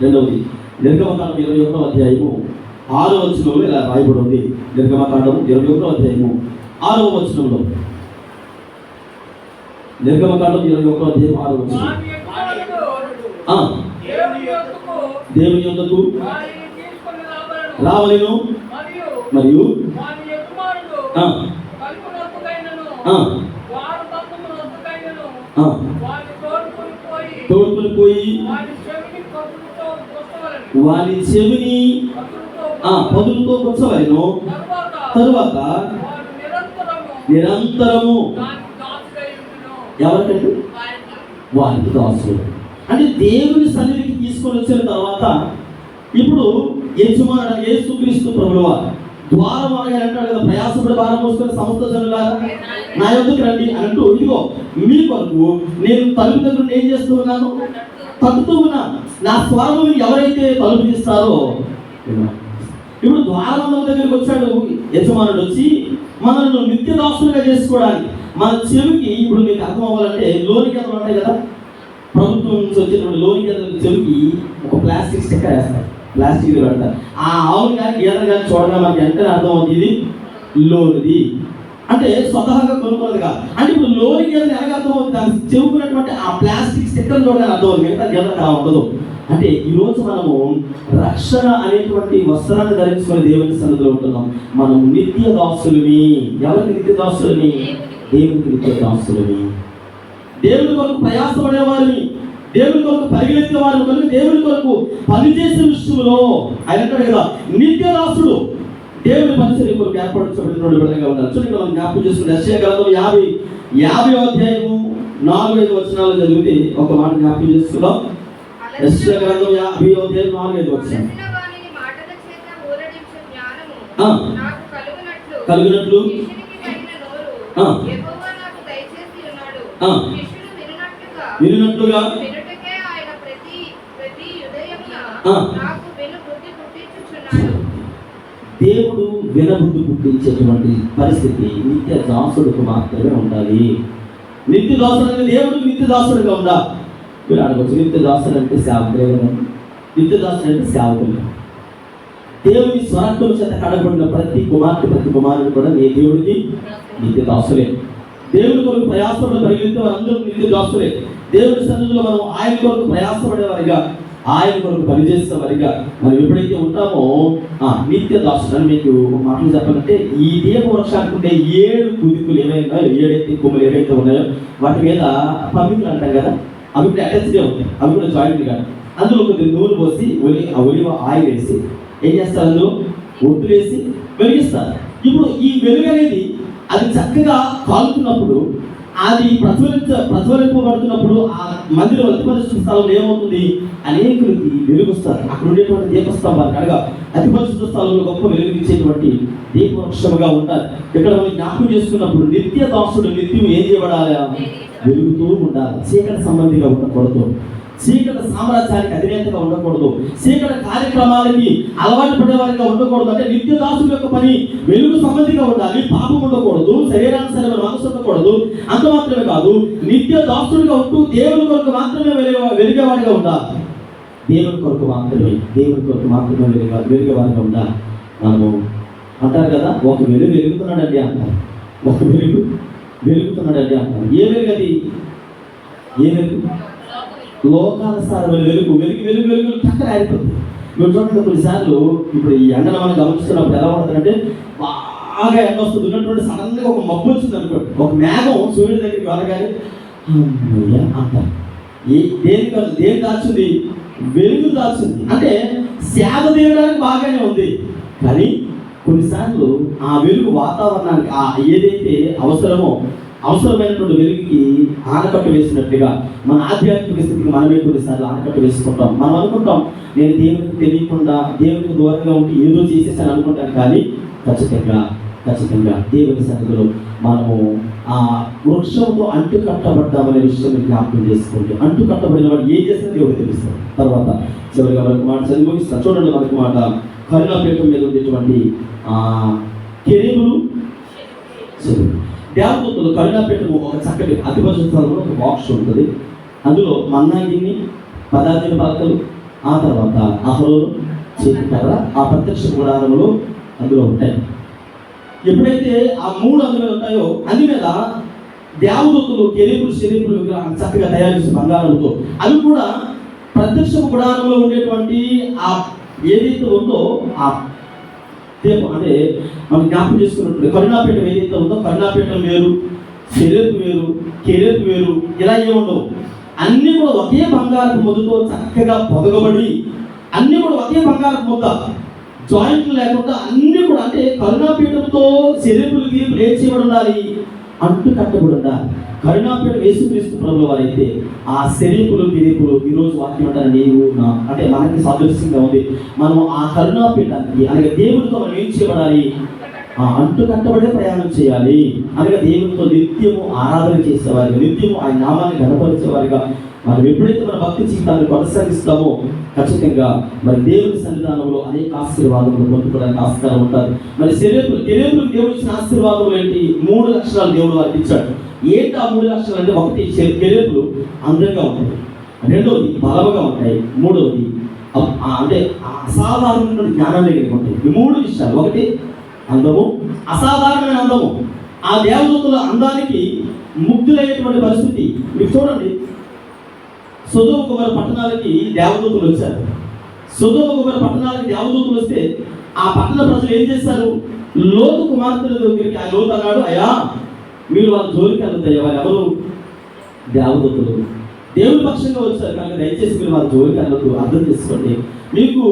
రెండవది నిర్గమకాండం 21వ అధ్యాయము 6వ వచనంలో ఇలా రాయబడి ఉంది. నిర్గమకాండం 21వ అధ్యాయము 6వ వచనంలో, నిర్గమకాండం 21వ అధ్యాయం 6వ వచనం, దేవుని యొద్దకు రావలెను మరియు తోడుకొని పోయి వారి చెవిని పదులతో గుచ్చవలెను. తరువాత నిరంతరము ఎవరికంటే వారికి దాసుడు. అంటే దేవుని సన్నిధికి తీసుకొని వచ్చిన తర్వాత ఇప్పుడు యజమానుడు యేసుక్రీస్తు ప్రభువా ద్వారం అనగా అంటాడు కదా, ప్రయాసపడి భారం మోసుకొని సమస్త జనులారా నా యొద్దకు రండి అని అంటూ, ఇదిగో మీ కొరకు నేను తలుపు దగ్గర ఏం చేస్తూ ఉన్నాను, తట్టుతూ ఉన్నాను. నా స్వరము ఎవరైతే తలుపు తీస్తారో, ఇప్పుడు ద్వారబంధం దగ్గరికి వచ్చాడు యజమానుడు. వచ్చి మనల్ని నిత్య దాసులుగా చేసుకోవడానికి మన చెవికి, ఇప్పుడు మీకు అర్థం అవ్వాలంటే లోని గేదలు ఉంటాయి కదా, ప్రభుత్వం నుంచి వచ్చినప్పుడు లోని గేదల చెవికి ఒక ప్లాస్టిక్ స్టిక్కర్ వేస్తారు, ప్లాస్టిక్ పెడతారు. ఆ ఆవులు కానీ గేదలు కానీ చూడగా మనకి వెంటనే అర్థం అవుతుంది ఇది లోనిది అంటే స్వతహాగా కొనుక్కోదు కాదు. అంటే ఇప్పుడు లోని గేదలు ఎలాగ అర్థం అవుతుంది, దాన్ని చెవుకున్నటువంటి ఆ ప్లాస్టిక్ స్టిక్కర్ చూడడానికి అర్థం అవుతుంది, మిగతా గేదలు అలా ఉండదు. అంటే ఈరోజు మనము రక్షణ అనేటువంటి వస్త్రాన్ని ధరించుకొని దేవుని సన్నిధిలో ఉంటున్నాం. మనం నిత్య దాసులని. ఎవరికి నిత్య దాసులని? దేవునికి నిత్య దాసులని. దేవుని కొరకు ప్రయాసపడేవారిని, దేవుని కొరకు పరిగెత్తే వారిని కనుక దేవుని కొరకు పనిచేసే విషయంలో ఆయన అంటాడు కదా నిత్య దాసుడు. దేవుని పరిచర్య కొరకు ఏర్పరచబడిన విధంగా ఉండాలి. చూడండి, మనం జ్ఞాపకం చేసుకుని యెషయా గ్రంథం 50వ అధ్యాయము 4-5 వచనాలు చదివితే ఒక మాట జ్ఞాపకం చేసుకుందాం. యెషయా గ్రంథం 50వ అధ్యాయం 4-5 వచనం. కలుగునట్లు వినున్నట్లుగా దేవుడు వినబుద్ధి పుట్టించేటువంటి పరిస్థితి నిత్య దాసుడికి మాత్రమే ఉండాలి. నిత్య దాసుడు అంటే దేవుడు నిత్య దాసుడిగా ఉందా? మీరు అడగచ్చు, నిత్య దాసుడు అంటే సేవకులే కదా? నిత్య దాసుడు అంటే సేవకులు. దేవుని స్వరత్వం చేత కడగబడిన ప్రతి కుమారుడు కూడా నీ దేవుడికి నిత్య దాసులే. దేవుని కొరకు ప్రయాసపడి పరిగెత్తే వారందరూ నిత్య దాసులే. దేవుని సన్నిధిలో మనం ఆయన కొరకు ప్రయాసపడేవారిగా, ఆయన కొరకు పనిచేసేవారిగా మనం ఎప్పుడైతే ఉంటామో నిత్య దాసుడు అని. మీకు మాటలు చెప్పాలంటే ఈ దీప వృక్షానికి ఉండే 7 కుదికులు ఏమైనా 7 కొమ్మలు ఏవైతే ఉన్నాయో వాటి మీద పమికులు అంటాం కదా, అవి కూడా అటాచ్గా ఉంటాయి, అవి కూడా జాయింట్ కాదు. అందులో కొద్దిగా నూనె పోసి ఒలివ ఆయిల్ వేసి ఏం చేస్తారు, అందులో ఒత్తులు వేసి వెలిగిస్తారు. ఇప్పుడు ఈ వెలుగు అనేది అది చక్కగా కాలుతున్నప్పుడు, అది ప్రజ్వలింపబడుతున్నప్పుడు ఆ మందిరం అతిపరిశుద్ధ స్థలంలో ఏమవుతుంది, అనేకులకి వెలుగుస్తారు. అక్కడ ఉండేటువంటి దీపస్తంభాలు అనగా అతిపరిశుద్ధ స్థలంలో గొప్ప వెలుగునిచ్చేటువంటి దీపవృక్షముగా ఉంటారు. ఇక్కడ మనం జ్ఞాపకం చేసుకున్నప్పుడు నిత్య దాసుడు నిత్యం ఏం చేయబడాలి, వెలుగుతూ ఉండాలి. చీకటి సంబంధిగా ఉండకూడదు, చీకటి సామ్రాజ్యానికి అధినేతగా ఉండకూడదు, చీకటి కార్యక్రమాలకి అలవాటు పడేవారిగా ఉండకూడదు. అంటే నిత్య దాసుడు యొక్క పని వెలుగు సంబంధిగా ఉండాలి, పాపం ఉండకూడదు, శరీరానుసారమైన మనసు ఉండకూడదు. అంత మాత్రమే కాదు, నిత్య దాసుడిగా ఉంటూ దేవుని కొరకు మాత్రమే వెలిగేవాడిగా ఉండాలి. దేవుని కొరకు మాత్రమే వెలిగేవాడిగా ఉండాలి. మనము అంటారు కదా, ఒక వెలుగు వెలుగుతున్నాడండి అంటారు, ఒక వెలుగు వెలుగుతున్నాడండి అంటారు. ఏ వెలుగు అది? ఏ వెలుగు? లోకానుసారమైన వెలుగు. వెలుగు చక్కగా ఆరిపోతుంది. మీరు చూడండి, కొన్నిసార్లు ఇప్పుడు ఈ ఎండను మనం గమనిస్తున్నప్పుడు ఎలా ఉంటుందంటే, బాగా ఎండ వస్తుంది, ఉన్నటువంటి సడన్గా ఒక మబ్బు వచ్చింది అనుకోండి, ఒక మేఘం సూర్యుడి దగ్గరికి వెళ్ళగానే అంటారు. దేని దాచింది? వెలుగు దాచింది. అంటే సేవ తీయడానికి బాగానే ఉంది, కానీ కొన్నిసార్లు ఆ వెలుగు వాతావరణానికి ఏదైతే అవసరమో అవసరమైనటువంటి వెలుగుకి ఆనకట్టు వేసినట్లుగా మన ఆధ్యాత్మిక స్థితికి మనమే కొన్నిసార్లు ఆనకట్టు వేసుకుంటాం. మనం అనుకుంటాం, నేను దేవునికి తెలియకుండా దేవునికి దూరంగా ఉండి ఏదో చేసేసాను అనుకుంటాను. కానీ ఖచ్చితంగా దేవుని సన్నిధిలో మనము ఆ వృక్షంతో అంటు కట్టబడ్డామనే విషయం జ్ఞాపకం చేసుకోండి. అంటు కట్టబడిన వాడు ఏం చేసినా దేవుడు తెలుస్తాడు. తర్వాత చివరిగా మనకు మాట చదివి ముగిస్తాను. చూడండి, మనకు మాట కరుణాపీఠం మీద ఉండేటువంటి కెరూబులు దేవదూతలు. కరుణాపీఠము ఒక చక్కటి అతి పరిశుద్ధ స్థలంలో ఒక బాక్స్ ఉంటుంది. అందులో మన్నాగిన్ని, పదార్థ పాత్రలు, ఆ తర్వాత అహరోను చేతి కర్ర, ఆ ప్రత్యక్ష గుడారంలో అందులో ఉంటాయి. ఎప్పుడైతే ఆ 3 అందులో ఉంటాయో అన్ని మీద దేవదూతలు కెరూబులు శరీపులు విగ్రహం చక్కగా తయారు చేసిన బంగారంతో, అవి కూడా ప్రత్యక్ష గుడారంలో ఉండేటువంటి ఆ ఏదైతే ఉందో ఆ దీపం, అంటే మనం జ్ఞాపకం చేసుకున్నట్టు కరుణాపీఠం ఏదైతే ఉందో, కరుణాపీఠం వేరు, శరీపు వేరు, కెరూబు వేరు, ఇలా ఏముండవు. అన్నీ కూడా ఒకే బంగారపు ముద్దతో చక్కగా పొదగబడి, అన్నీ కూడా ఒకే బంగారపు ముద్ద, జాయింట్లు లేకుండా అన్నీ కూడా, అంటే కరుణాపీఠంతో శరీరులకి బ్రేక్ చేయబడి ఉండాలి, అంటు కట్టబడి ఉండాలి. కరుణాపీఠం యేసుక్రీస్తు ప్రభుల వారైతే ఆ శరీరులు గిరీపులు ఈరోజు వాక్యం అంటారు నీవు నా, అంటే మనకి సాదృశ్యంగా ఉంది. మనం ఆ కరుణాపీఠానికి అనగా దేవుడితో మనం ఏం చేయబడాలి, అంటు కట్టబడే ప్రయాణం చేయాలి. అనగా దేవునితో నిత్యము ఆరాధన చేసేవారిగా, నిత్యము ఆయన నామాన్ని గణపరిచేవారిగా మనం ఎప్పుడైతే మన భక్తి జీవితాన్ని కొనసాగిస్తామో ఖచ్చితంగా మరి దేవుని సన్నిధానంలో అనేక ఆశీర్వాదములు పొందుకోవడానికి ఆస్కారం ఉంటారు. మరి కెరూబులకు దేవుడు ఇచ్చిన ఆశీర్వాదములు ఏంటి? 3 లక్షణాలు దేవుడు వారికి ఇచ్చాడు. ఏంటి ఆ 3 లక్షణాలు అంటే, ఒకటి కెరూబులు అందంగా ఉంటాయి, రెండవది బలముగా ఉంటాయి, మూడవది అంటే అసాధారణమైన జ్ఞానాన్ని కలిగి ఉంటాయి. ఈ 3 విషయాలు, ఒకటి అందము, అసాధారణమైన అందము. ఆ దేవదూతల అందానికి ముగ్ధులైనటువంటి పరిస్థితి. మీరు చూడండి, సొదొమ గొమొర్రా పట్టణాలకి దేవదూతలు వచ్చారు. సొదొమ గొమొర్రా పట్టణాలకి దేవదూతలు వస్తే ఆ పట్టణ ప్రజలు ఏం చేశారు? లోతు కుమార్తెల దగ్గరికి ఆ లోతు అన్నాడు, అయ్యా మీరు వాళ్ళ జోలికి వెళ్తాయి, వారు ఎవరు? దేవదూతలు. దేవుని పక్షంగా వచ్చారు కనుక దయచేసి మీరు వాళ్ళ జోలికి వెళ్ళదు, అర్థం చేసుకోండి. మీకు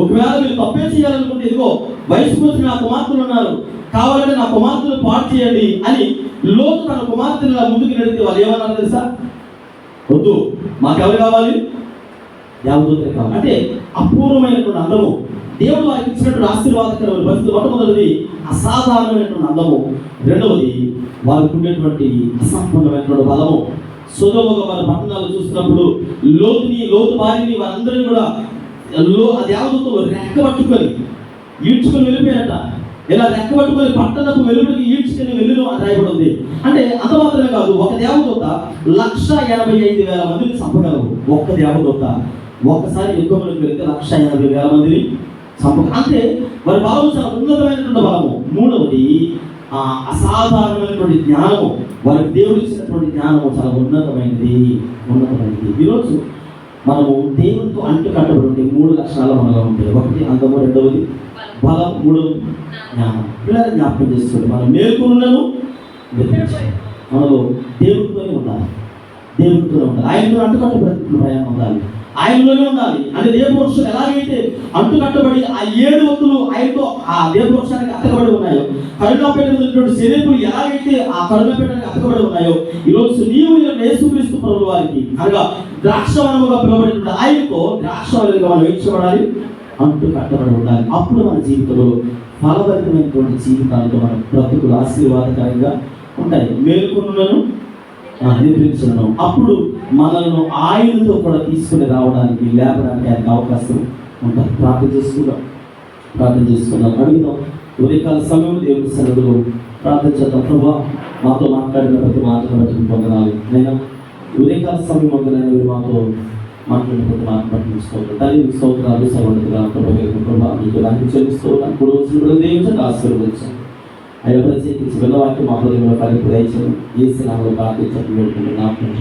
ఒకవేళ మీరు తప్పే చేయాలనుకుంటే, ఇదిగో వయసుకు వచ్చి నా కుమార్తెలు ఉన్నారు, కావాలంటే నా కుమార్తెలు పాటు చేయండి అని లోతు తన కుమార్తెల ముందుకు నడితే వాళ్ళు ఏమన్నారు తెలుసా? వద్దు, మాకెవరు కావాలి? దేవదూతలు కావాలి. అంటే అపూర్వమైనటువంటి అందము, దేవుడు వారికి ఇచ్చినటువంటి ఆశీర్వాదకరమైన పరిస్థితి. మొట్టమొదటిది అసాధారణమైనటువంటి అందము, రెండవది వారికి ఉండేటువంటి అసంపూర్ణమైనటువంటి బలము. సొదొమ గొమొర్రా పట్టణాలు చూసినప్పుడు లోతు భార్యని వారందరినీ కూడా ఆ దేవదూతలు రెక్క పట్టుకొని ఈడ్చుకొని వెళ్ళిపోయారట. ఇలా రెక్క పట్టుకొని పట్టణపు వెలుగుడికి ఈడ్చుకొని వెళ్ళిన రాయబడి ఉంది. అంటే అంత మాత్రమే కాదు, ఒక దేవదూత 1,85,000 మందిని చంపగలవు. ఒక్క దేవదూత ఒక్కసారి యుద్ధంలోకి వెళ్తే 1,80,000 మందిని చంపగలవు. అంటే వారి బలము చాలా ఉన్నతమైనటువంటి బలము. మూడవది అసాధారణమైనటువంటి జ్ఞానము. వారికి దేవుడు ఇచ్చినటువంటి జ్ఞానము చాలా ఉన్నతమైనది. ఈరోజు మనము దేవునితో అంటు కట్టబడి 3 లక్షణాలు మనలో ఉంటాయి. ఒకటి అందము, రెండవది బలం, మూడవది జ్ఞానం. పిల్లలు జ్ఞాపకం చేసుకోండి, మనం మేల్కొనులను మనలో దేవుడితోనే ఉండాలి. ఆయనతో అంటు కట్టబడి ప్రయాణం ఉండాలి, ఆయనలోనే ఉండాలి. అంటే దేవపురుషులు ఎలాగైతే అంటు కట్టబడి ఆ 7 వత్తులు ఆయనతో ఆ దేవపురుషానికి అతకబడి ఉన్నాయో, కరుణాపీఠం శరీరులు ఎలాగైతే ఆ కరుణాపీఠానికి అతకబడి ఉన్నాయో, ఈరోజు నీవు యేసుక్రీస్తు ప్రభువు వారికి అనగా ద్రాక్షవనముగా పిలువబడిన ఆయనతో ద్రాక్షవనముగా మనం వేయించబడాలి, అంటు కట్టబడి ఉండాలి. అప్పుడు మన జీవితంలో ఫలభరితమైనటువంటి జీవితాలతో మన బ్రతుకులు ఆశీర్వాదకరంగా ఉంటాయి. మేలుకొనులను నిద్రించను. అప్పుడు మనల్ని ఆయనతో కూడా తీసుకుని రావడానికి, లేపడానికి ఆయనకు అవకాశం ఉంటుంది. ప్రార్థన చేసుకుందాం, అడుగుదాం. ఉదయకాల సమయంలో దేవుని సన్నిధిలో ప్రార్థన చేద్దాం. ప్రభువా, మాతో మాట్లాడిన ప్రతి మాటను బట్టి పొందనాలి. నేను ఉదయకాల సమయం పొందనైనా మీరు మాతో మాట్లాడిన ప్రతి మాట బట్టి తీసుకోవాలి. తల్లి స్తోత్రాలు సర్వోన్నతుడా ప్రభా, మీకు దానికి చెల్లిస్తూ నాకు రోజులు దేవుని ఆశీర్వదించాను. అయ్యా ప్రత్యేకించి వెళ్ళవాక్యం మా హృదయంలో కలిపి దయచేయండి. యేసు నామములో ప్రార్థించడం వేడుకుంటున్నాను.